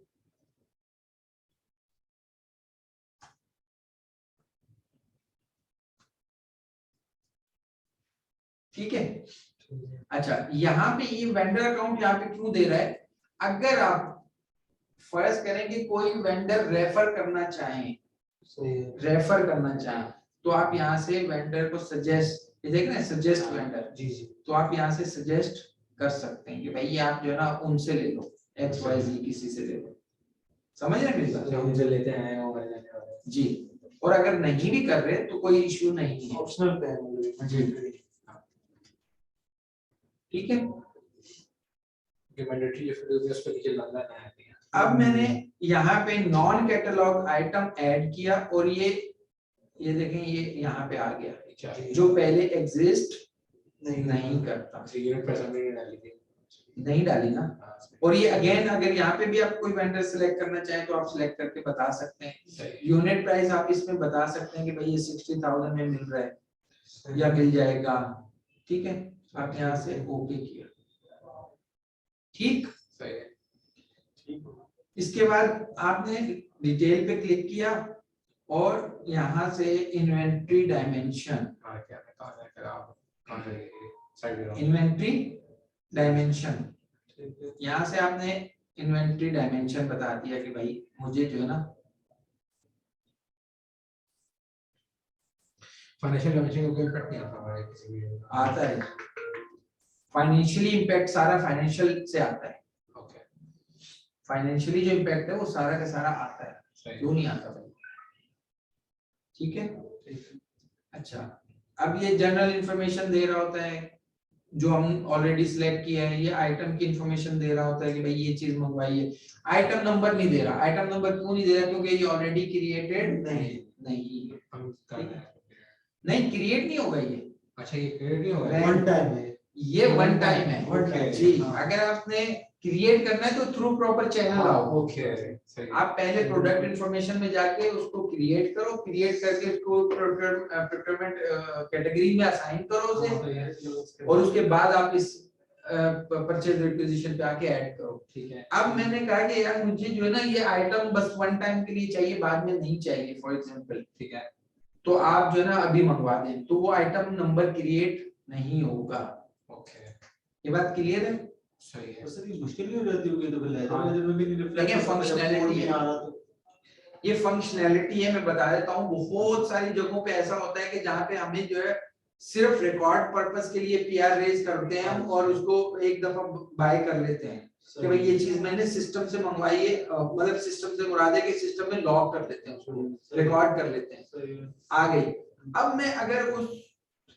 ठीक है। अच्छा, यहाँ पे ये वेंडर अकाउंट यहाँ पे क्यों दे रहा है, अगर आप फर्ज करें कि कोई वेंडर रेफर करना चाहे, सही है। रेफर करना चाहे तो आप यहाँ से वेंडर को सजेस्ट, ये देख रहे हैं सजेस्ट वेंडर, जी जी। तो आप यहाँ से सजेस्ट कर सकते हैं कि भाई ये आप जो है ना उनसे ले लो, XYZ किसी से ले लो। समझ रहे हैं मेरी बात? हम जो लेते हैं वो कर लेने वाले जी, और अगर नहीं भी कर रहे तो कोई इश्यू नहीं है। ऑप्शनल पे है जी। ठीक है, कि मैंडेटरी उस पे नीचे लाना है। अब मैंने यहाँ पे नॉन कैटलॉग आइटम ऐड किया और ये देखें ये यहाँ पे आ गया, जो पहले एग्जिस्ट नहीं करता, यूनिट प्राइस हमने डाली थी, नहीं डाली ना। और ये अगेन अगर यहाँ पे भी आप कोई वेंडर सिलेक्ट करना चाहें तो आप सिलेक्ट करके बता सकते हैं। यूनिट प्राइस आप इसमें बता सकते हैं कि भाई ये 60,000 में मिल रहा है या मिल जाएगा। ठीक है, आप यहाँ से ओके किया। ठीक, सही है। इसके बाद आपने डिटेल पे क्लिक किया और यहाँ से इन्वेंट्री डायमेंशन, इन्वेंट्री डायमेंशन, यहाँ से आपने इन्वेंट्री डायमेंशन बता दिया कि भाई मुझे जो है ना फाइनेंशियल डायमेंशन को इम्पैक्ट नहीं आता हमारे किसी भी आता है, फाइनेंशियली इम्पैक्ट सारा फाइनेंशियल से आता है। ओके, फाइनेंशियली जो इम्पैक्ट है वो सारा का सारा आता है, सही क्यों नहीं आता भाई? ठीक है। अच्छा, अब ये जनरल इंफॉर्मेशन दे रहा होता है जो हम ऑलरेडी सिलेक्ट किया है, ये आइटम की इंफॉर्मेशन दे रहा होता है कि भाई ये चीज मंगवाई है। आइटम नंबर नहीं दे रहा, आइटम नंबर क्यों नहीं दे रहा, क्योंकि ये ऑलरेडी क्रिएटेड नहीं है। हम कर रहे हैं। नहीं क्रिएट नहीं होगा ये, अच्छा, ये क्रेडिट नहीं होगा, वन टाइम है। ये वन टाइम है। One time, जी, हाँ। अगर आपने क्रिएट करना है तो थ्रू प्रॉपर चैनल आओ। ओके, सही। आप पहले प्रोडक्ट इंफॉर्मेशन में जाके उसको क्रिएट करो, क्रिएट करके उसको प्रोक्योरमेंट कैटेगरी में असाइन करो उसे, और उसके बाद आप इस परचेज रिक्विजिशन पे आके ऐड करो। ठीक है। अब मैंने कहा कि यार मुझे जो है ना ये आइटम बस वन टाइम के लिए चाहिए, बाद में नहीं चाहिए फॉर एग्जांपल, ठीक है, तो आप जो है ना अभी मंगवा दें तो वो आइटम नंबर क्रिएट नहीं होगा। ओके, ये बात क्लियर है? सही है। सर ये मुश्किल नहीं हो जाती होगी तो फिर लेदर हाँ। वेदर में भी नहीं रिफ्लेक्ट देखिए, functionality है। आ रहा तो ये फंक्शनैलिटी है, मैं बता देता हूँ। बहुत सारी जगहों पे ऐसा होता है कि जहाँ पे हमें जो है सिर्फ रिकॉर्ड पर्पस के लिए PR रेज करते हैं हम और उसको एक दफा बाय कर लेते हैं कि भाई ये चीज मैंने सिस्टम से मंगवाई है, मतलब सिस्टम से मुराद है कि सिस्टम में लॉग कर देते हैं उसको, रिकॉर्ड कर लेते हैं, आ गई। अब मैं अगर उस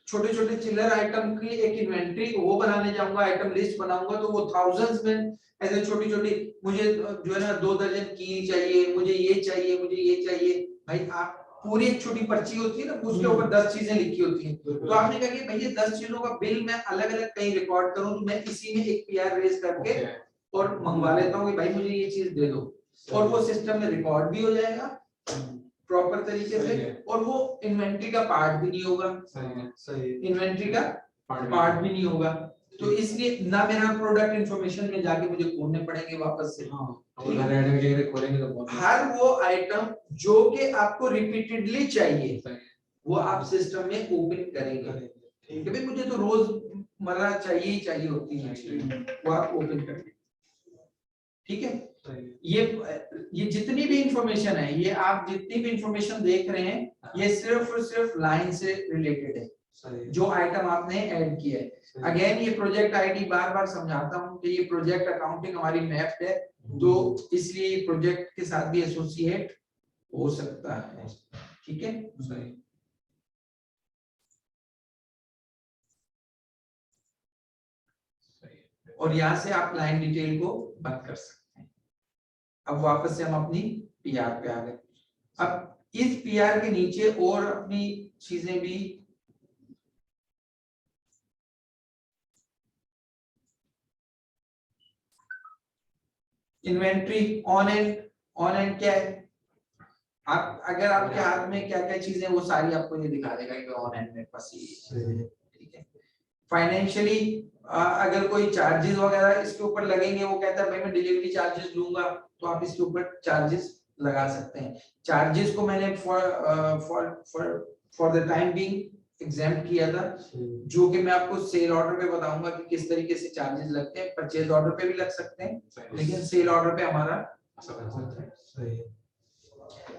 छोटे छोटे चिल्लर आइटम की एक इन्वेंट्री वो बनाने जाऊंगा, आइटम लिस्ट बनाऊंगा, तो वो थाउजेंड्स में ऐसे छोटी छोटी, मुझे जो है ना 2 दर्जन की चाहिए, मुझे ये चाहिए, मुझे ये चाहिए। भाई आप पूरी एक छोटी पर्ची होती है ना, उसके ऊपर 10 चीजें लिखी होती हैं, तो आपने कहा कि भाई ये 10 चीजों का बिल मैं अलग अलग कहीं रिकॉर्ड करूं, तो मैं इसी में एक PR रेज करके और मंगवा लेता हूँ कि भाई मुझे ये चीज दे दो, और वो सिस्टम में रिकॉर्ड भी हो जाएगा प्रॉपर तरीके से, और वो इन्वेंट्री का पार्ट भी नहीं होगा। सही इन्वेंट्री का पार्ट भी नहीं होगा, तो इसलिए ना मेरा प्रोडक्ट इंफॉर्मेशन में जाके मुझे खोलने पड़ेंगे वापस से। हाँ और हर आइटम की जगह खोलेंगे तो बहुत हर वो आइटम जो कि आपको रिपीटेडली चाहिए वो आप सिस्टम में ओपन करेंगे कि भाई मुझे तो रोज मर्रा चाहिए ही चाहिए होती है, वो आप ओपन करेंगे। ठीक है, ये जितनी भी इंफॉर्मेशन है, ये आप जितनी भी इंफॉर्मेशन देख रहे हैं, ये सिर्फ और सिर्फ लाइन से रिलेटेड है जो आइटम आपने ऐड किया है। अगेन ये प्रोजेक्ट आईडी बार बार समझाता हूँ कि ये प्रोजेक्ट अकाउंटिंग हमारी मैप्ड है, तो इसलिए प्रोजेक्ट के साथ भी एसोसिएट हो सकता है। ठीक है, और यहाँ से आप लाइन डिटेल को बंद कर सकते हैं। अब वापस से हम अपनी पीआर पे आ गए। अब इस पीआर के नीचे और अपनी चीजें भी इन्वेंट्री ऑन एंड क्या है, आप अगर आपके हाथ में क्या क्या चीजें वो सारी आपको ये दिखा देगा कि ऑन एंड मेरे पास ये है। ठीक है। फाइनेंशियली अगर कोई चार्जेस वगैरह इसके ऊपर लगेंगे, वो कहता है भाई मैं डिलीवरी चार्जेस लूंगा, तो आप इसके ऊपर चार्जेस लगा सकते हैं। चार्जेस को मैंने for the time being exempt किया था, जो कि मैं आपको सेल ऑर्डर पे बताऊंगा कि किस तरीके से चार्जेस लगते हैं। परचेज ऑर्डर पे भी लग सकते हैं, लेकिन सेल ऑर्डर पे हमारा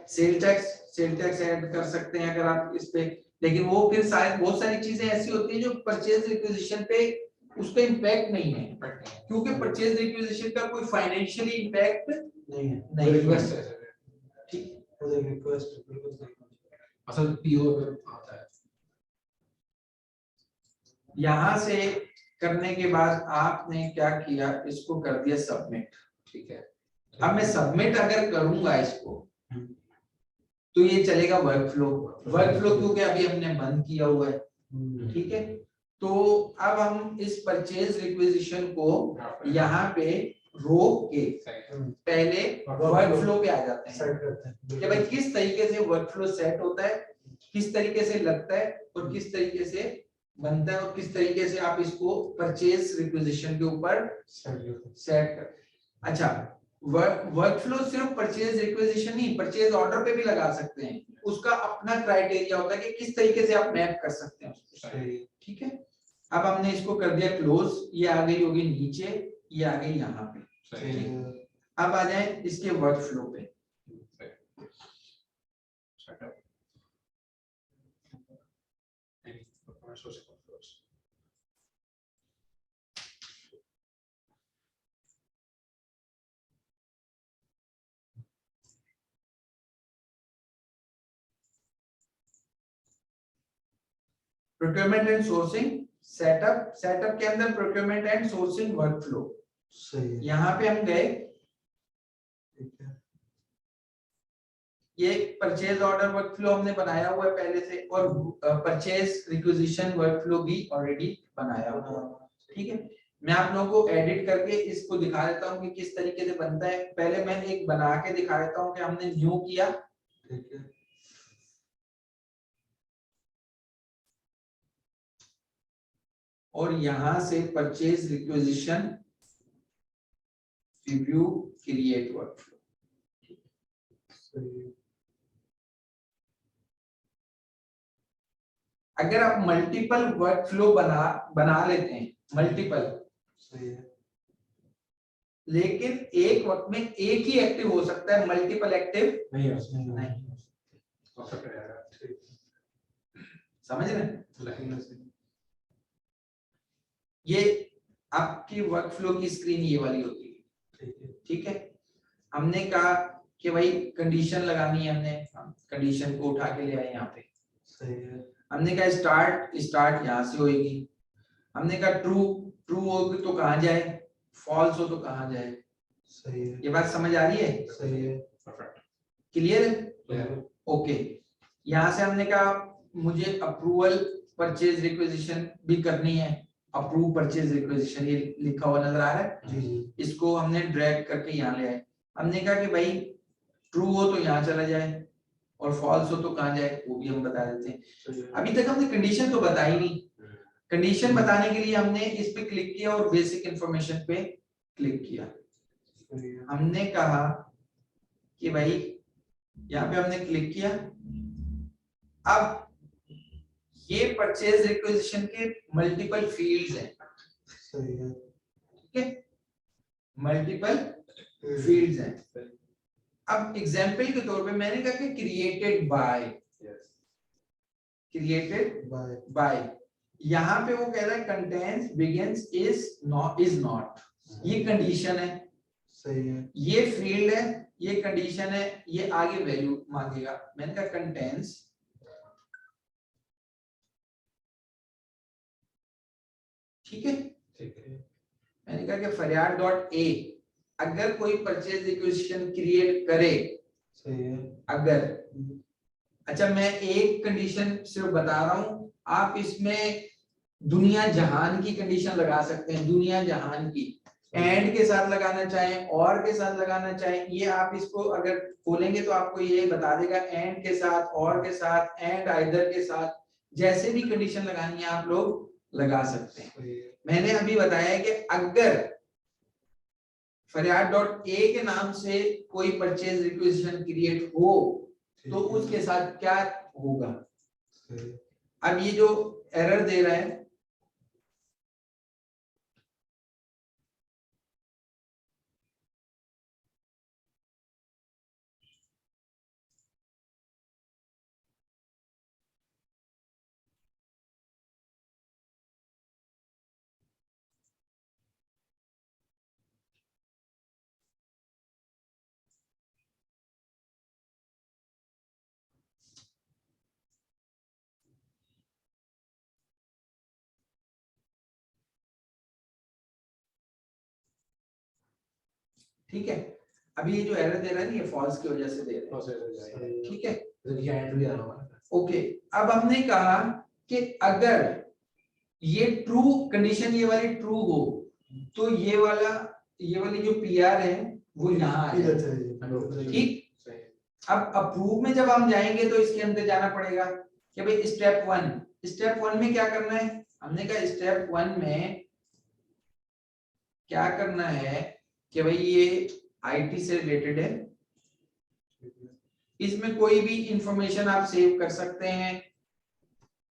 सेल टैक्स ऐड कर सकते हैं अगर आप इस पे, लेकिन वो फिर शायद बहुत सारी चीजें ऐसी होती हैं जो परचेज रिक्विजिशन पे उसका इम्पैक्ट नहीं है, क्योंकि परचेज रिक्विजिशन का कोई फाइनेंशियली इम्पैक्ट नहीं है, नहीं रिक्वेस्ट है। है ठीक, वो एक रिक्वेस्ट बिल्कुल सही। असल पीओ पे आता है। यहाँ से करने के बाद आपने क्या किया, इसको कर दिया सबमिट। ठीक है। अब मैं सबमिट अगर करूंगा इसको, तो ये चलेगा वर्कफ्लो क्योंकि अभी हमने बंद किया हुआ है। ठीक है। तो अब हम इस परचेज रिक्विजिशन को यहाँ पे रोक के पहले वर्कफ्लो पे आ जाते हैं सेट करते हैं कि भाई किस तरीके से वर्कफ्लो सेट होता है, किस तरीके से लगता है और किस तरीके से बनता है, और किस तरीके से आप इसको परचेज रिक्विजिशन के ऊपर सेट कर। अच्छा, वर्कफ्लो सिर्फ परचेज रिक्विजिशन नहीं, परचेज ऑर्डर पे भी लगा सकते हैं। उसका अपना क्राइटेरिया होता है कि किस तरीके से आप मैप कर सकते हैं उसको। ठीक है। अब हमने इसको कर दिया क्लोज, ये आ गई होगी नीचे, ये आ गई यहाँ पे। अब आ जाए इसके वर्कफ्लो पे। प्रोक्योरमेंट एंड सोर्सिंग सेटअप के अंदर प्रोक्योरमेंट एंड सोर्सिंग वर्कफ्लो सही है। यहाँ पे हम गए। ठीक है। ये परचेज ऑर्डर वर्कफ्लो हमने बनाया हुआ है पहले से, और परचेज रिक्विजिशन वर्कफ्लो भी ऑलरेडी बनाया हुआ है। ठीक है। मैं आप लोगों को एडिट करके इसको दिखा देता हूँ कि किस तरीके से बनता है। पहले मैं एक बना के दिखा देता हूँ कि हमने न्यू किया। ठीक है। और यहां से purchase requisition review create workflow. सही है। अगर आप मल्टीपल वर्कफ्लो बना लेते हैं, मल्टीपल, सही है। लेकिन एक वक्त में एक ही एक्टिव हो सकता है, मल्टीपल एक्टिव नहीं नहीं। परफेक्ट रहेगा। समझ रहे हैं? ये आपकी वर्कफ्लो की स्क्रीन ये वाली होती है। ठीक है। हमने कहा कि भाई कंडीशन लगानी है, हमने कंडीशन को उठा के ले आए यहाँ पे। सही है। हमने कहा स्टार्ट यहाँ से होगी। हमने कहा ट्रू होगी तो कहाँ जाए, फॉल्स हो तो कहाँ जाए। सही है। ये बात समझ आ रही है? सही है। परफेक्ट। क्लियर है? ओके। यहाँ से हमने कहा मुझे अप्रूवल परचेज रिक्विजिशन भी करनी है। अप्रूव परचेज रिक्विजिशन ये लिखा हुआ नजर आ रहा है। जी। इसको हमने ड्रैग करके यहाँ ले आए। हमने कहा कि भाई ट्रू हो तो यहाँ चला जाए और फॉल्स हो तो कहाँ जाए, वो भी हम बता देते हैं। अभी तक हमने कंडीशन तो बताई नहीं। कंडीशन बताने के लिए हमने इस पे क्लिक किया और बेसिक इंफॉर्मेशन पे क्लिक किया। हमने कहा कि भाई यहाँ पे हमने क्लिक किया। अब ये परचेज रिक्विजिशन के मल्टीपल फील्ड्स हैं। सही है। ठीक है, मल्टीपल फील्ड्स हैं। अब एग्जांपल के तौर पे मैंने कहा कि क्रिएटेड बाय, यहाँ पे वो कह रहा है कंटेंट्स बिगिंस इज नॉट, ये कंडीशन है। सही है। ये फील्ड है, ये कंडीशन है, ये आगे वैल्यू मांगेगा। मैंने कहा कंटेंट्स ठीक है। मैंने कहा कि फरियाद डॉट ए अगर कोई परचेज रिक्वेजिशन क्रिएट करे, सही है। अगर, अच्छा मैं एक कंडीशन सिर्फ बता रहा हूं, आप इसमें दुनिया जहान की कंडीशन लगा सकते हैं, दुनिया जहान की, एंड के साथ लगाना चाहें, और के साथ लगाना चाहें, ये आप इसको अगर खोलेंगे तो आपको ये बता देगा एंड के साथ, और के साथ, एंड आइदर के साथ, जैसे भी कंडीशन लगानी है आप लोग लगा सकते हैं। मैंने अभी बताया कि अगर फरियाद.a के नाम से कोई परचेज रिक्वेजिशन क्रिएट हो तो उसके साथ क्या होगा। अब ये जो एरर दे रहा है, ठीक है, अभी ये जो एरर दे रहा है ये फॉल्स की वजह से दे रहा है, ठीक है। एंड भी आ रहा है। ओके, अब हमने कहा कि अगर ये ट्रू कंडीशन, ये वाली ट्रू हो तो ये वाली जो पीआर है वो यहाँ आ जाए, ठीक। अब अप्रूव में जब हम जाएंगे तो इसके अंदर जाना पड़ेगा कि भाई स्टेप वन में क्या करना है। हमने कहा स्टेप वन में क्या करना है कि भाई ये आईटी से रिलेटेड है, इसमें कोई भी इंफॉर्मेशन आप सेव कर सकते हैं,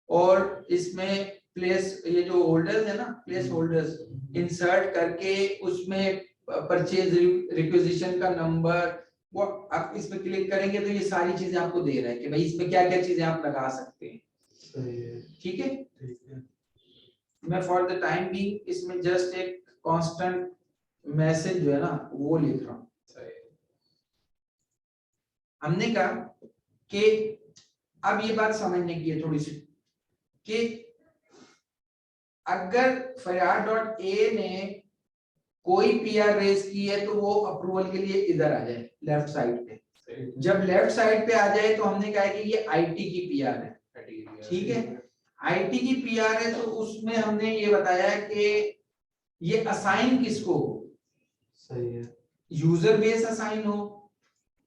और इसमें प्लेस, ये जो होल्डर्स है ना, प्लेस होल्डर्स इंसर्ट करके उसमें परचेज रिक्वेजिशन का नंबर, वो आप इस पे क्लिक करेंगे तो ये सारी चीजें आपको दे रहा है कि भाई इसमें क्या क्या चीजें आप लगा सकते हैं, ठीक है। मैं फॉर द टाइम बीइंग इसमें जस्ट एक कांस्टेंट मैसेज जो है ना वो लिख रहा हूं। हमने कहा कि अब ये बात समझने की है थोड़ी सी कि अगर फरियाद.a ने कोई पीआर रेज की है तो वो अप्रूवल के लिए इधर आ जाए लेफ्ट साइड पे। जब लेफ्ट साइड पे आ जाए तो हमने कहा कि ये आईटी की पीआर है, ठीक है। आईटी की पीआर है तो उसमें हमने ये बताया कि ये असाइन किसको, सही है, यूजर बेस असाइन हो,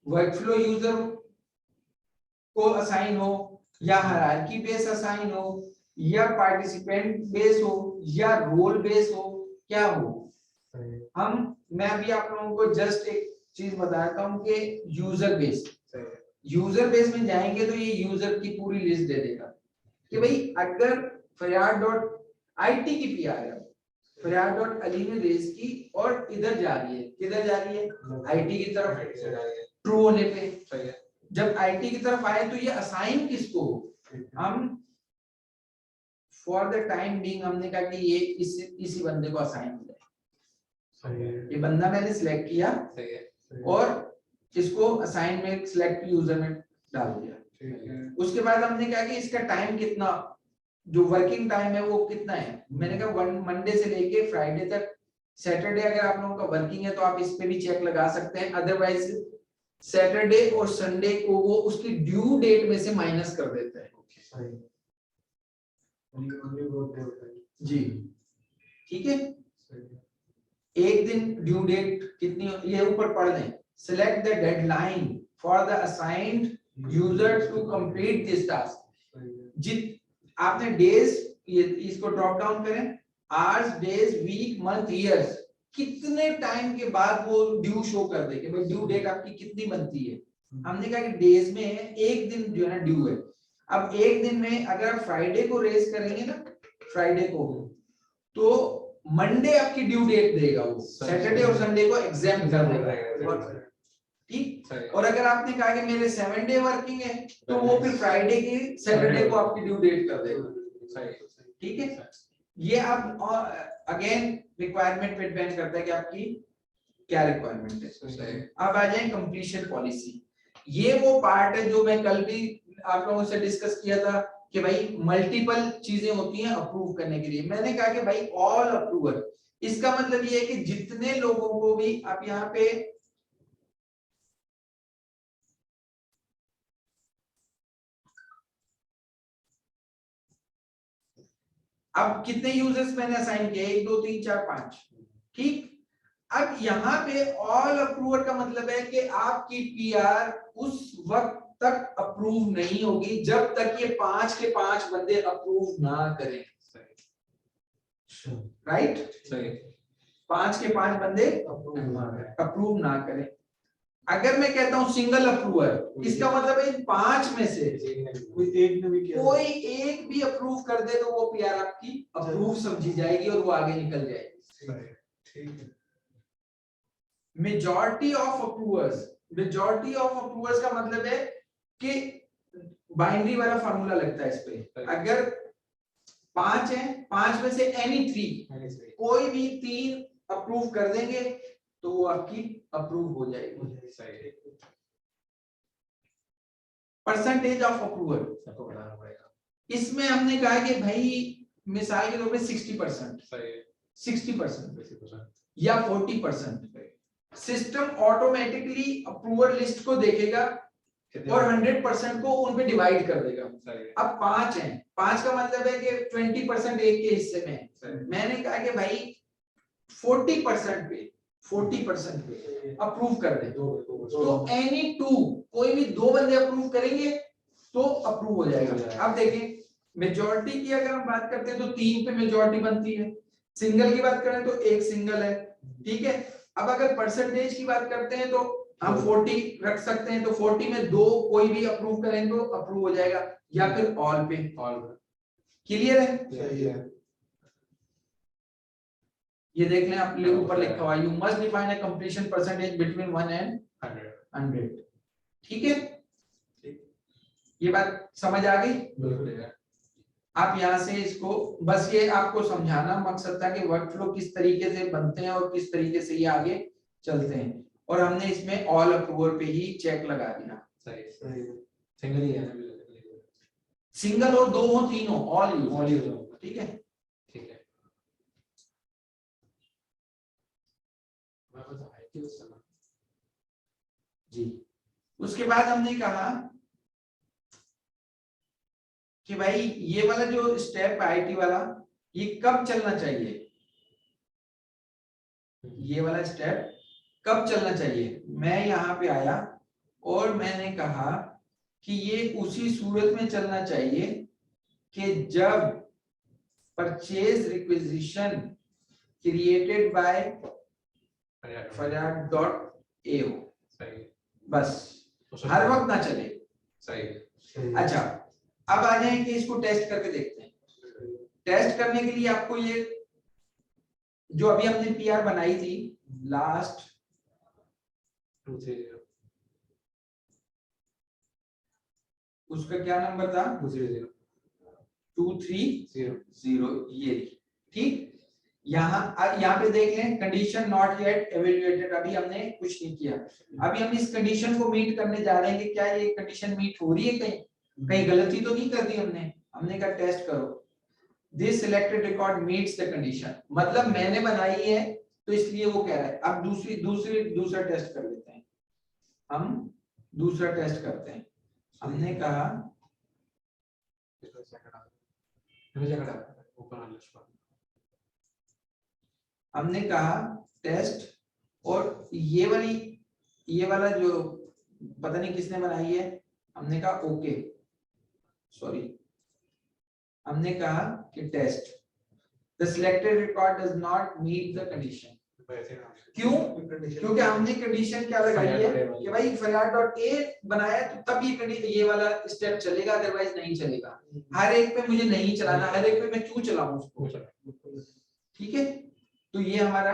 वर्कफ्लो यूजर को असाइन हो, या हायरार्की बेस असाइन हो, या पार्टिसिपेंट बेस हो, या रोल बेस हो, क्या हो। मैं अभी आप लोगों को जस्ट एक चीज बताता हूं कि यूजर बेस में जाएंगे तो ये यूजर की पूरी लिस्ट दे देगा कि भाई अगर फरियाद.आईटी की पीआर है, फरियाद.अली ने रेज की और इधर जा रही है, किधर जा रही है, आईटी की तरफ, ट्रू होने पे। जब आईटी की तरफ आए तो ये असाइन किसको, हम फॉर द टाइम बीइंग हमने कहा कि ये इसी बंदे को असाइन हो जाए। ये बंदा मैंने सिलेक्ट किया और इसको असाइन में सिलेक्ट यूजर में डाल दिया। उसके बाद हमने कहा कि इसका टाइम कितना, जो वर्किंग टाइम है वो कितना है। मैंने कहा मंडे से लेके फ्राइडे तक। सैटरडे अगर आप लोगों का वर्किंग है तो आप इस पे भी चेक लगा सकते हैं, अदरवाइज सैटरडे और संडे को वो उसकी ड्यू डेट में से माइनस कर देता है। जी ठीक है, एक दिन ड्यू डेट कितनी, ये ऊपर पढ़ लें। Select the deadline for the assigned user to complete this task. जित आपने डेज, ये इसको ड्रॉप डाउन करें, hours, days, week, month, years, कितने टाइम के बाद वो ड्यू शो कर दे कि भाई ड्यू डेट आपकी कितनी बनती है। हमने कहा कि डेज में एक दिन जो है ना ड्यू है। अब एक दिन में अगर आप फ्राइडे को रेज करेंगे ना, फ्राइडे को, तो मंडे आपकी ड्यू डेट देगा वो, सैटरडे और संडे को एग्जाम कर देगा, ठीक। और अगर आपने कहा कि मेरे 7 डे वर्किंग है तो वो फिर फ्राइडे की सैटरडे को आपकी ड्यू डेट कर देगा, ठीक है। ये अब अगेन रिक्वायरमेंट पे डिपेंड करता है कि आपकी क्या रिक्वायरमेंट है। अब आ जाए कंप्लीशन पॉलिसी। ये वो पार्ट है जो मैं कल भी आप लोगों से डिस्कस किया था कि भाई मल्टीपल चीजें होती हैं अप्रूव करने के लिए। मैंने कहा कि भाई ऑल अप्रूवर, इसका मतलब ये है कि जितने लोगों को भी आप यहाँ पे अब कितने यूजर्स मैंने असाइन किए, 1 2 3 4 5, ठीक। अब यहाँ पे ऑल अप्रूवर का मतलब है कि आपकी पीआर उस वक्त तक अप्रूव नहीं होगी जब तक ये 5 के 5 बंदे अप्रूव ना करें, राइट। सही 5 के 5 बंदे अप्रूव ना करें। अगर मैं कहता हूं सिंगल अप्रूवर, इसका मतलब है 5 में से कोई एक ने भी किया कोई एक भी अप्रूव कर दे तो वो पीआर आपकी अप्रूव समझी जाएगी और वो आगे निकल जाएगी। ठीक है। मेजॉरिटी ऑफ अप्रूवर्स का मतलब है कि बाइनरी वाला फार्मूला लगता है इस पे। अगर 5 है, 5 में से एनी 3, कोई भी 3 अप्रूव कर देंगे तो वो आपकी अप्रूव हो जाएगी। परसेंटेज ऑफ अप्रूवल, सबको बताना पड़ेगा। इसमें हमने कहा कि भाई मिसाल के तौर पे 60%, सही 60% या 40%। सिस्टम ऑटोमेटिकली अप्रूवर लिस्ट को देखेगा और 100% को उन पे डिवाइड कर देगा। अब 5 है, 5 का मतलब है कि 20% एक के हिस्से में है। मैंने कहा कि भाई 40% पे अप्रूव कर दे, तो एनी 2, कोई भी 2 बंदे अप्रूव करेंगे तो अप्रूव हो जाएगा। अब देखें मेजॉरिटी की अगर हम बात करते हैं तो 3 पे मेजॉरिटी बनती है, सिंगल की बात करें तो 1 सिंगल है, ठीक है। अब अगर परसेंटेज की बात करते हैं तो हम 40 रख सकते हैं, तो 40 में 2 कोई भी अप्रूव करें तो अप्रूव हो जाएगा, या फिर ऑल पे। क्लियर है? सही है। ये देख लें आप, ऊपर लिखा हुआ you must define a completion percentage between 1 and 100। ठीक है, ये बात समझ आ गई? बिल्कुल। आप यहाँ से इसको, बस ये आपको समझाना मकसद था कि वर्कफ्लो किस तरीके से बनते हैं और किस तरीके से ये आगे चलते हैं। और हमने इसमें ऑल अप्रूवर पे ही चेक लगा दिया। सही सही है। सिंगल ही है ना, सिंगल हो, 2 हो, 3 हो, ऑल यूज, ठीक है। ठीक है। जी, उसके बाद हमने कहा कि भाई ये वाला जो स्टेप आईटी वाला, ये कब चलना चाहिए, ये वाला स्टेप कब चलना चाहिए। मैं यहाँ पे आया और मैंने कहा कि ये उसी सूरत में चलना चाहिए कि जब परचेज रिक्विजिशन क्रिएटेड बाय फरियाद.a हो, बस हर वक्त ना चले। सही। अच्छा, अब आ जाए कि इसको टेस्ट करके देखते हैं। टेस्ट करने के लिए आपको ये जो अभी हमने पीआर बनाई थी लास्ट 230, उसका क्या नंबर था, 230, ये ठीक। यहाँ पे देख लें, कंडीशन नॉट येट एवेल्युएटेड, अभी हमने कुछ नहीं किया। अभी हम इस कंडीशन को मीट करने जा रहे हैं कि क्या ये कंडीशन मीट हो रही है, कहीं गलती तो नहीं कर दी हमने कहा टेस्ट करो, this selected record meets the condition, मतलब मैंने बनाई है तो इसलिए वो कह रहा है। अब दूसरा टेस्ट कर लेते हैं, हम दूसरा टेस्ट करते हैं। हमने कहा टेस्ट, और ये वाला जो पता नहीं किसने बनाई है, हमने कहा ओके, सॉरी, हमने कहा कि test the selected record does not meet the condition. क्यों? क्योंकि हमने कंडीशन क्या लगाई है कि भाई फरियाद.a बनाया तो तब ये वाला स्टेप चलेगा, अदरवाइज नहीं चलेगा। हर एक पे मुझे नहीं चलाना, हर एक पे मैं क्यों चलाऊं उसको, ठीक है। तो ये हमारा,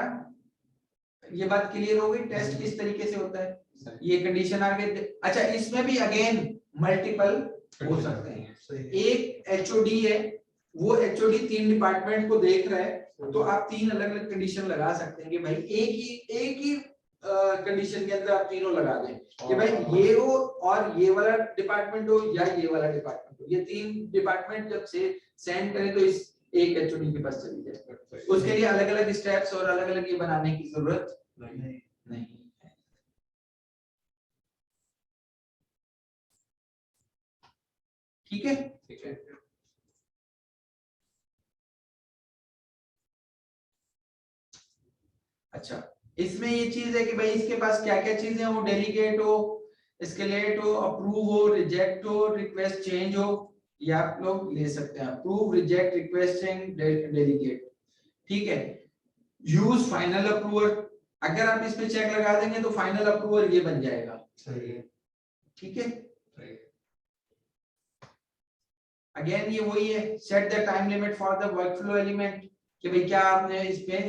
ये बात क्लियर हो गई, टेस्ट किस तरीके से होता है। ये कंडीशन आ गई। अच्छा, इसमें भी अगेन मल्टीपल हो सकते हैं। एक एचओडी है, वो एचओडी 3 डिपार्टमेंट को देख रहा है, तो आप 3 अलग अलग कंडीशन लगा सकते हैं कि भाई एक ही कंडीशन के अंदर आप तीनों लगा दें कि भाई ये हो और ये वाला डिपार्टमेंट हो या ये वाला डिपार्टमेंट को। ये 3 डिपार्टमेंट जब से सेंड करें तो इस एक एचओडी के पास चली जाए। उसके लिए अलग अलग स्टेप्स और अलग अलग ये बनाने की जरूरत नहीं है। ठीक है, ठीक है। अच्छा इसमें ये चीज है कि भाई इसके पास क्या क्या चीजें हो, डेलीगेट हो, एस्केलेट हो, अप्रूव हो, रिजेक्ट हो, रिक्वेस्ट चेंज हो, ये आप लोग ले सकते हैं। Approve, reject, request change, delegate. ठीक है, यूज फाइनल अप्रूवर, अगर आप इस पे चेक लगा देंगे तो फाइनल अप्रूवर ये बन जाएगा। सही है। ठीक है, अगेन ये वही है, set the time limit for the workflow element, कि भाई क्या आपने इस पे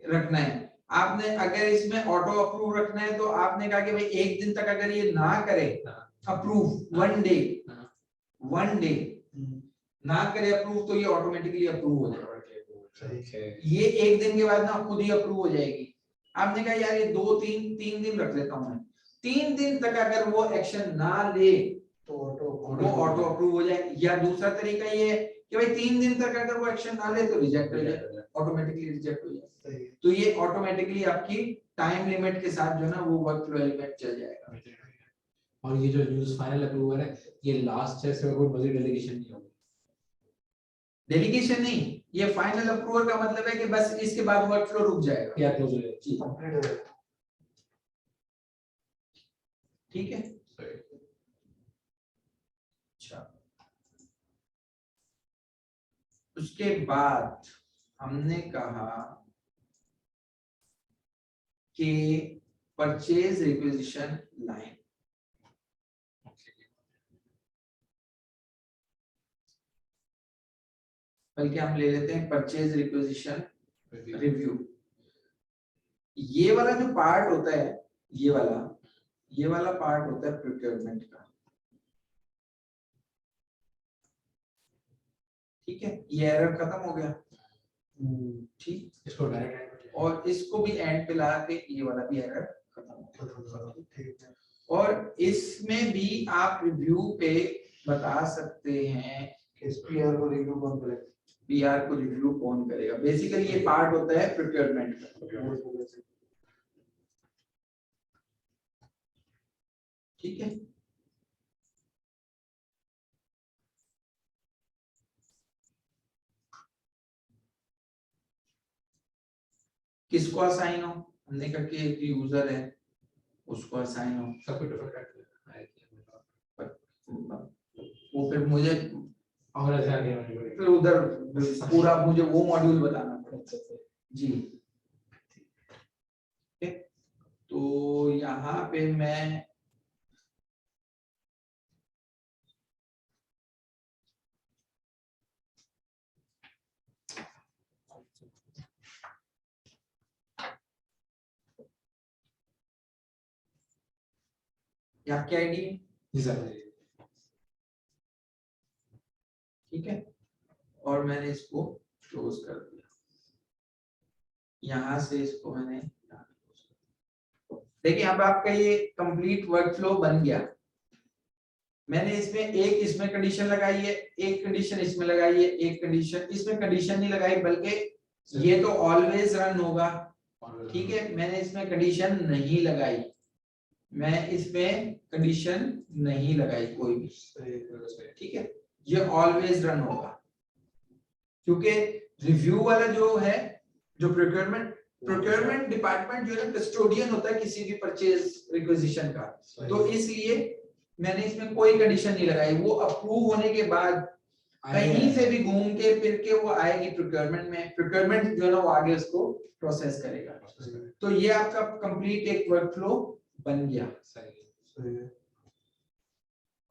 रखना है। आपने अगर इसमें ऑटो अप्रूव रखना है तो आपने कहा कि भाई एक दिन तक अगर ये ना करे अप्रूव, वन डे ना करे अप्रूव, तो ये ऑटोमेटिकली अप्रूव हो जाएगा। ये एक दिन के बाद ना खुद ही अप्रूव हो जाएगी। आपने कहा यार ये 2-3 दिन रख लेता हूं मैं, 3 दिन तक अगर वो एक्शन ना ले तो वो ऑटो अप्रूव हो जाए। या दूसरा तरीका ये है कि भाई 3 दिन तक अगर वो एक्शन ना ले तो रिजेक्ट हो जाए, ऑटोमेटिकली रिजेक्ट हो जाए। तो ये ऑटोमेटिकली आपकी टाइम लिमिट के साथ जो है ना वो वर्कफ्लो एलिमेंट चल जाएगा। और ये जो यूज फाइनल अप्रूवर है ये लास्ट है, इसमें कोई मजीद डेलीगेशन नहीं होगी। डेलीगेशन नहीं, ये फाइनल अप्रूवर का मतलब है कि बस इसके बाद वर्कफ्लो रुक जाएगा। क्या क्लोज हो जाएगा? जी कंप्लीट हो जाएगा। ठीक है। अच्छा उसके बाद हमने कहा कि परचेज रिक्विजिशन लाइन, बल्कि हम ले लेते हैं परचेज रिक्विजिशन रिव्यू। ये वाला जो पार्ट होता है, ये वाला पार्ट होता है प्रोक्योरमेंट का। ठीक है, ये एरर खत्म हो गया। ठीक, इसको डायरेक्ट और इसको भी एंड पे ला के ये वाला भी एरर खत्म हो गया। ठीक है। और इसमें भी आप रिव्यू पे बता सकते हैं इस पीआर को रिव्यू कौन करेगा? पीआर को रिव्यू कौन करेगा। बेसिकली ये पार्ट होता है प्रोक्योरमेंट का। ठीक है, किसको असाइन हो, हमने कहा कि एक यूजर है उसको असाइन हो। सब कुछ डिफरेंट है। वो फिर मुझे और ऐसा नहीं होगा। फिर उधर पूरा मुझे वो मॉड्यूल बताना पड़ेगा। जी ठीक है, तो यहाँ पे मैं यहाँ की आईडी है। जी सर। ठीक है, और मैंने इसको क्लोज कर दिया। यहाँ से इसको मैंने देखिए अब आपका ये कंप्लीट वर्कफ्लो बन गया। मैंने इसमें कंडीशन लगाई है, एक कंडीशन इसमें लगाई है, एक कंडीशन इसमें कंडीशन नहीं लगाई, बल्कि ये तो ऑलवेज रन होगा। ठीक है, मैंने इसमें कंडीशन नहीं लगाई, मैं इसमें कंडीशन नहीं लगाई कोई भी। ठीक है, ये ऑलवेज रन होगा क्योंकि रिव्यू वाला जो है, जो प्रोक्योरमेंट डिपार्टमेंट जो है ना कस्टोडियन होता है किसी भी परचेज रिक्विजिशन का, तो इसलिए मैंने इसमें कोई कंडीशन नहीं लगाई। वो अप्रूव होने के बाद कहीं से भी घूम के फिर के वो आएगी प्रोक्योरमेंट में, प्रोक्योरमेंट जो है ना वो आगे उसको प्रोसेस करेगा। तो ये आपका कंप्लीट एक वर्कफ्लो बन गया।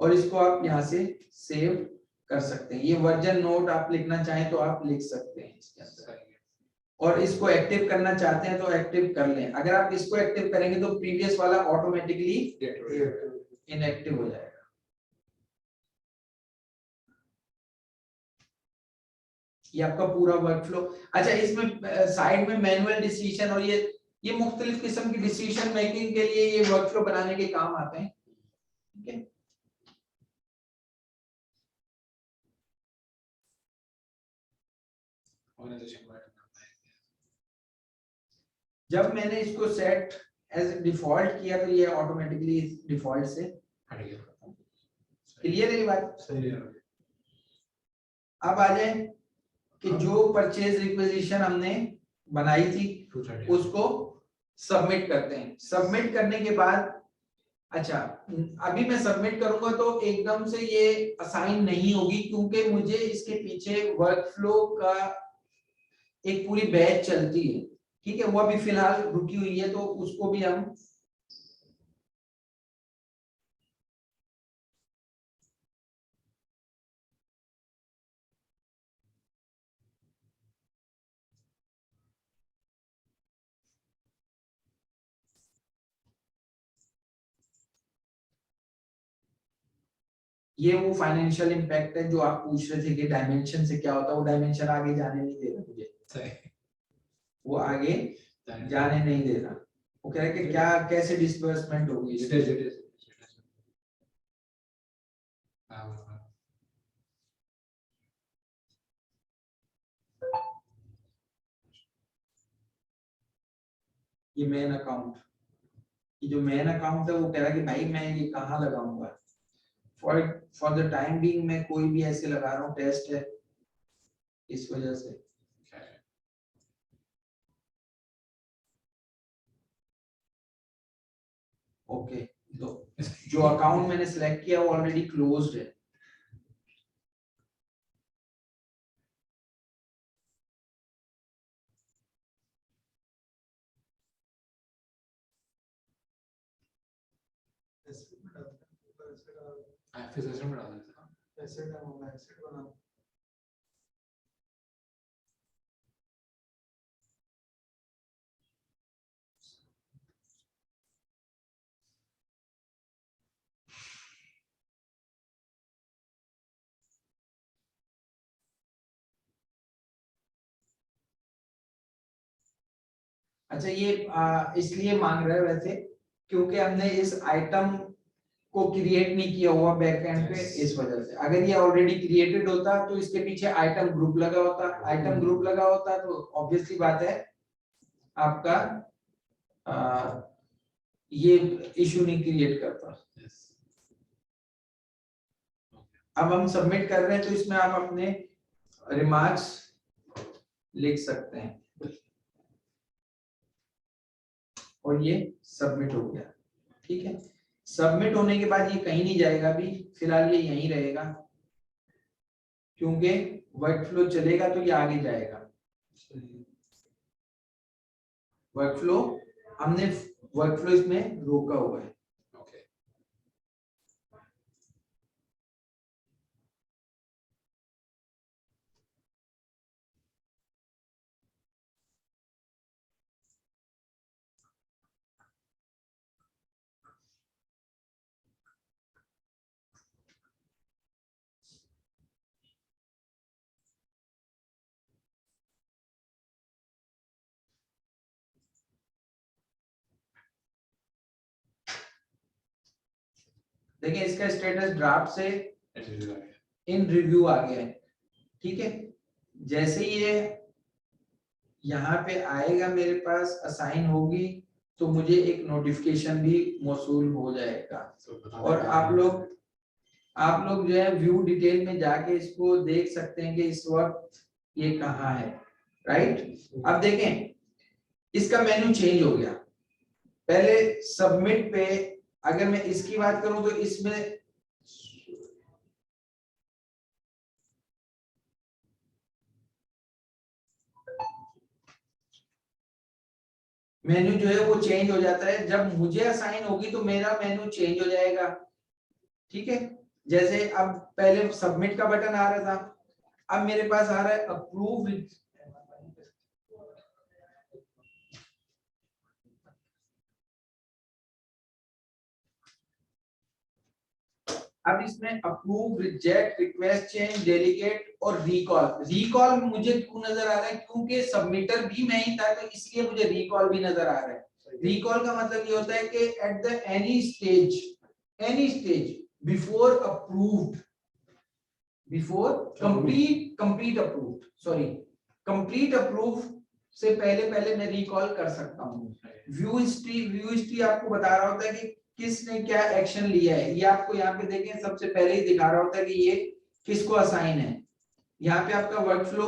और इसको आप यहाँ से सेव कर सकते हैं। ये वर्जन नोट आप लिखना चाहें तो आप लिख सकते हैं इसके अंदर, और इसको एक्टिव करना चाहते हैं तो एक्टिव कर लें। अगर आप इसको एक्टिव करेंगे तो प्रीवियस वाला ऑटोमेटिकली इनएक्टिव हो जाएगा। ये आपका पूरा वर्कफ्लो। अच्छा, इसमें साइड में मैनुअल डिसीजन और ये मुख्तलिफ किस्म की डिसीजन मेकिंग के लिए ये वर्कफ्लो बनाने के काम आते हैं। ठीक है, ऑर्गेनाइजेशन को ऐड करना है। जब मैंने इसको सेट एज डिफॉल्ट किया तो ये ऑटोमेटिकली डिफॉल्ट से हट गया। क्लियर है ये बात। सही है। अब आ जाए कि जो परचेज रिक्वेजिशन हमने बनाई थी उसको सबमिट करते हैं। सबमिट करने के बाद अच्छा अभी मैं सबमिट करूंगा तो एकदम से ये असाइन नहीं होगी क्योंकि मुझे इसके पीछे वर्कफ्लो का एक पूरी बैच चलती है, ठीक है, वो अभी फिलहाल रुकी हुई है तो उसको भी हम ये वो फाइनेंशियल इम्पैक्ट है जो आप पूछ रहे थे कि डायमेंशन से क्या होता है, वो डायमेंशन आगे जाने नहीं दे रहा मुझे, सही। वो आगे जाने नहीं दे रहा। वो कह रहा है कि क्या कैसे डिस्बर्समेंट होगी। ये मेन अकाउंट, ये जो मेन अकाउंट है वो कह रहा है कि भाई मैं ये कहाँ लगाऊंगा। फॉर द टाइम बीइंग मैं कोई भी ऐसे लगा रहा हूँ, टेस्ट है इस वजह से। ओके तो जो अकाउंट मैंने सिलेक्ट किया वो ऑलरेडी क्लोज्ड है। फिर सिस्टम में डाल देता हूँ। एसेट है, एसेट बना। अच्छा ये इसलिए मांग रहे हैं वैसे क्योंकि हमने इस आइटम को क्रिएट नहीं किया हुआ बैक एंड पे, इस वजह से। अगर ये ऑलरेडी क्रिएटेड होता तो इसके पीछे आइटम ग्रुप लगा होता, आइटम ग्रुप लगा होता तो ऑब्वियसली बात है आपका ये इशू नहीं क्रिएट करता। अब हम सबमिट कर रहे हैं तो इसमें आप अपने रिमार्क्स लिख सकते हैं और ये सबमिट हो गया, ठीक है। सबमिट होने के बाद ये कहीं नहीं जाएगा, अभी फिलहाल ये यहीं रहेगा क्योंकि वर्कफ्लो चलेगा तो ये आगे जाएगा। वर्कफ्लो हमने वर्कफ्लो इसमें रोका हुआ है। देखिए इसका स्टेटस ड्राफ्ट से इन रिव्यू आ गया है, ठीक है। जैसे ये यहाँ पे आएगा मेरे पास असाइन होगी तो मुझे एक नोटिफिकेशन भी मौसूल हो जाएगा और आप लोग जो है व्यू डिटेल में जाके इसको देख सकते हैं कि इस वक्त ये कहाँ है, राइट। अब देखें इसका मेन्यू चेंज हो गया। पहले सबमिट पे अगर मैं इसकी बात करूं तो इसमें मेन्यू जो है वो चेंज हो जाता है। जब मुझे असाइन होगी तो मेरा मेन्यू चेंज हो जाएगा, ठीक है। जैसे अब पहले सबमिट का बटन आ रहा था, अब मेरे पास आ रहा है अप्रूव। अब इसमें approve, reject, request change, delegate और रिकॉल। रिकॉल मुझे क्यों नजर आ रहा है क्योंकि सबमिटर भी मैं ही था तो इसलिए मुझे रिकॉल भी नजर आ रहा है। रिकॉल का मतलब ये होता है कि at the any stage before approved, before complete approved, sorry complete approve से पहले मैं रिकॉल कर सकता हूँ। व्यू हिस्ट्री आपको बता रहा होता है कि किसने क्या एक्शन लिया है। ये आपको यहाँ पे देखें सबसे पहले ही दिखा रहा होता है कि ये किसको असाइन है। यहाँ पे आपका वर्कफ्लो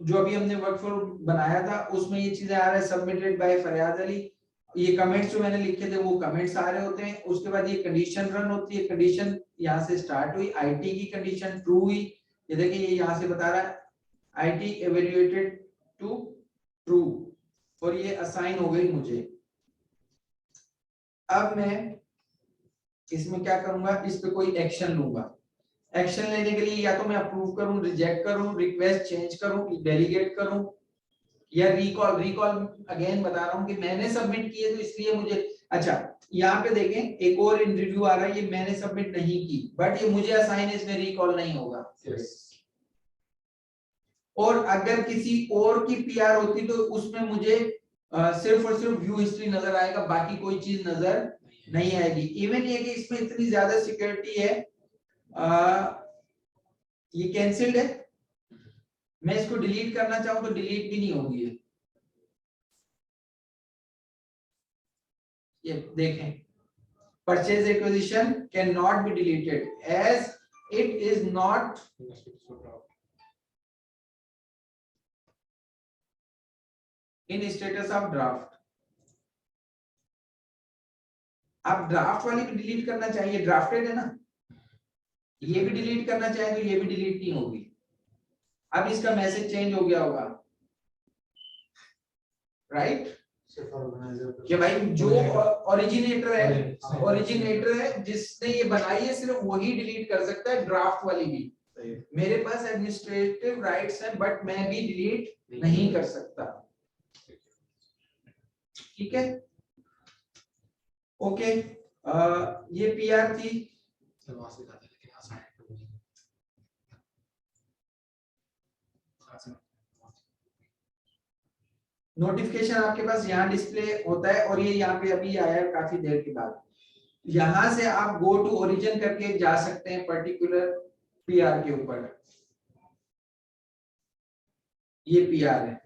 जो अभी हमने वर्कफ्लो बनाया था उसमें ये चीजें आ रहा है, सबमिटेड बाय फरियाद अली। ये कमेंट्स जो मैंने लिखे थे वो कमेंट्स आ रहे होते हैं। उसके बाद ये कंडीशन रन होती है, कंडीशन यहाँ से स्टार्ट हुई, आईटी की कंडीशन ट्रू हुई। ये देखिए ये यहाँ से बता रहा है आईटी एवेल्युएटेड टू ट्रू और ये असाइन हो गई मुझे। अब मैं इसमें क्या करूंगा, इस पे कोई एक्शन लूंगा। एक्शन लेने के लिए या तो मैं अप्रूव करूं, रिजेक्ट करूं, रिक्वेस्ट चेंज करूं, डेलीगेट करूं या रिकॉल अगेन बता रहा हूं कि मैंने सबमिट किए तो इसलिए मुझे। अच्छा यहाँ पे देखें एक और इंटरव्यू आ रहा है, ये मैंने सबमिट नहीं की बट ये मुझे असाइन, इसमें रिकॉल नहीं होगा। और अगर किसी और की पीआर होती तो उसमें मुझे सिर्फ और सिर्फ व्यू हिस्ट्री नजर आएगा, बाकी कोई चीज नजर नहीं आएगी। इवन ये कि इसमें इतनी ज्यादा सिक्योरिटी है, ये कैंसिल्ड है, मैं इसको डिलीट करना चाहूं तो डिलीट भी नहीं होगी। ये देखें purchase acquisition can not be deleted as it is not in status of draft. आप ड्राफ्ट वाली भी डिलीट करना चाहिए, ड्राफ्टेड है ना, ये भी डिलीट करना चाहे तो ये भी डिलीट नहीं होगी। अब इसका मैसेज चेंज हो गया होगा, राइट? कि भाई जो ओरिजिनेटर है जिसने ये बनाई है सिर्फ वही डिलीट कर सकता है, ड्राफ्ट वाली भी। मेरे पास एडमिनिस्ट्रेटिव राइट्स हैं बट मैं भी डिलीट नहीं कर सकता। ठीक है, ओके। ये पीआर थी। नोटिफिकेशन आपके पास यहाँ डिस्प्ले होता है और ये यहाँ पे अभी आया है काफी देर के बाद। यहां से आप गो टू ओरिजिन करके जा सकते हैं पर्टिकुलर पीआर के ऊपर। ये पीआर है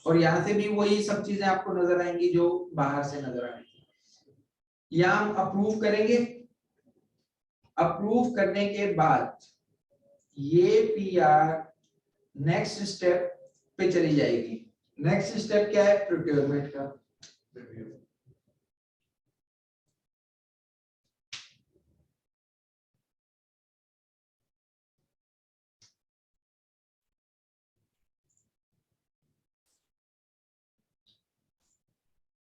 और यहां से भी वही सब चीजें आपको नजर आएंगी जो बाहर से नजर आएंगी। यहाँ हम अप्रूव करेंगे, अप्रूव करने के बाद ये पीआर नेक्स्ट स्टेप पे चली जाएगी। नेक्स्ट स्टेप क्या है? प्रोक्योरमेंट का।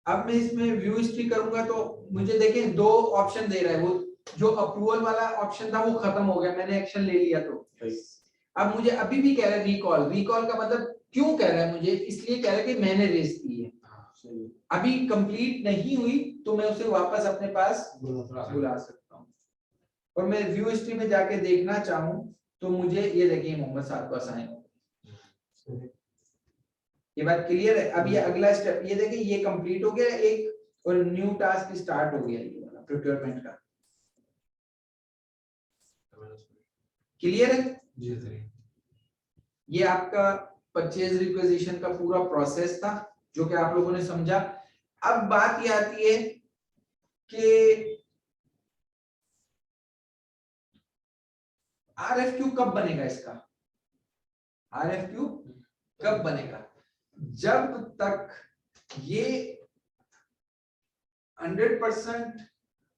अब मैं इसमें व्यू हिस्ट्री करूंगा तो मुझे देखें दो ऑप्शन दे रहा है। वो जो अप्रूवल वाला ऑप्शन था वो खत्म हो गया, मैंने एक्शन ले लिया। तो अब मुझे अभी भी कह रहा है रिकॉल। रिकॉल का मतलब क्यों कह रहा है मुझे? इसलिए कह रहा है कि मैंने रेस की है, अभी कंप्लीट नहीं हुई तो मैं उसे वापस अपने पास बुला सकता हूँ। और मैं व्यू हिस्ट्री में जाके देखना चाहूँ तो मुझे ये देखिए मोहम्मद साहब को असाइन हो। ये बात क्लियर है? अब ये अगला स्टेप, ये देखिए ये कंप्लीट हो गया एक और न्यू टास्क स्टार्ट हो गया ये वाला प्रोक्योरमेंट का। क्लियर है? ये आपका परचेज रिक्वेजिशन का पूरा प्रोसेस था जो कि आप लोगों ने समझा। अब बात ये आती है कि आरएफक्यू कब बनेगा इसका? आरएफक्यू कब बनेगा? जब तक ये 100%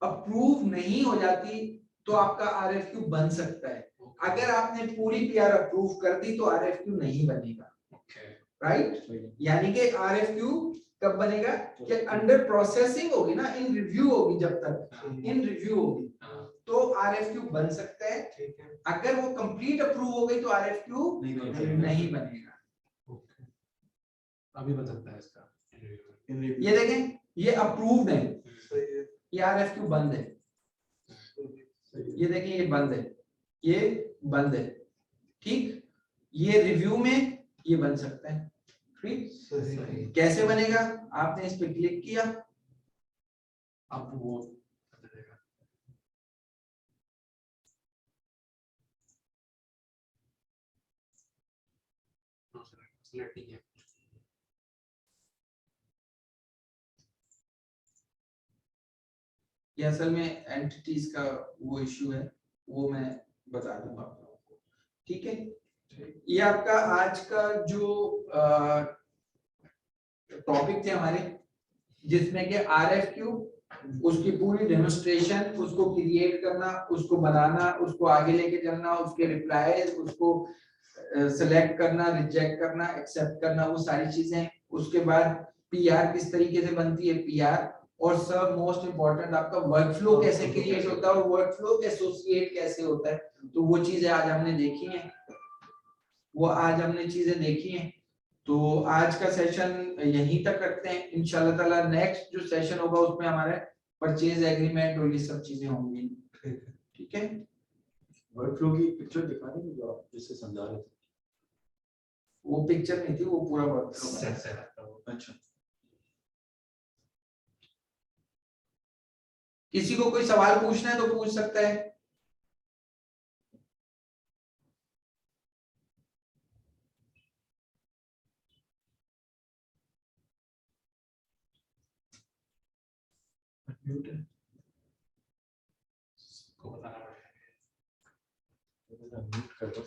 अप्रूव नहीं हो जाती तो आपका आरएफक्यू बन सकता है। अगर आपने पूरी पीआर अप्रूव कर दी तो आरएफक्यू नहीं बनेगा, राइट? यानी कि आरएफक्यू कब बनेगा? कि अंडर प्रोसेसिंग होगी ना, इन रिव्यू होगी। जब तक इन रिव्यू होगी तो आरएफक्यू बन सकता है। अगर वो कंप्लीट अप्रूव हो गई तो आरएफक्यू नहीं बनेगा। अभी बन सकता है इसका। ये देखें ये अप्रूव्ड है, ये आरएफक्यू बंद है। ये देखें ये बंद है, ये बंद है। ठीक, ये रिव्यू में ये बन सकता है। ठीक, कैसे बनेगा? आपने इस पे क्लिक किया, आपको वो सिलेक्ट नहीं है। ये असल में एंटिटीज का वो इश्यू है, वो मैं बता दूंगा आप लोगों को, ठीक है। ये आपका आज का जो टॉपिक थे हमारे, जिसमें कि RFQ, उसकी पूरी डेमोन्स्ट्रेशन, उसको क्रिएट करना, उसको बनाना, उसको आगे लेके चलना, उसके रिप्लाईज, उसको सेलेक्ट करना, रिजेक्ट करना, एक्सेप्ट करना, वो सारी चीजें। उसके बाद PR किस तरीके से बनती है, PR, और सब मोस्ट इम्पोर्टेंट आपका वर्कफ्लो कैसे क्रिएट होता है और वर्कफ्लो एसोसिएट कैसे होता है। तो वो चीजें आज हमने देखी हैं, वो आज हमने चीजें देखी हैं। तो आज का सेशन यहीं तक रखते हैं। इंशाल्लाह ताला नेक्स्ट जो सेशन होगा उसमें हमारे परचेज एग्रीमेंट और ये सब चीजें होंगी, ठीक है। वर्कफ्लो की पिक्चर दिखा देंगे जो आप जिससे समझा रहे थे। वो पिक्चर नहीं थी, वो पूरा वर्कफ्लो। अच्छा, किसी को कोई सवाल पूछना है तो पूछ सकता है। म्यूट है, को बताना पड़ेगा। म्यूट कर दो।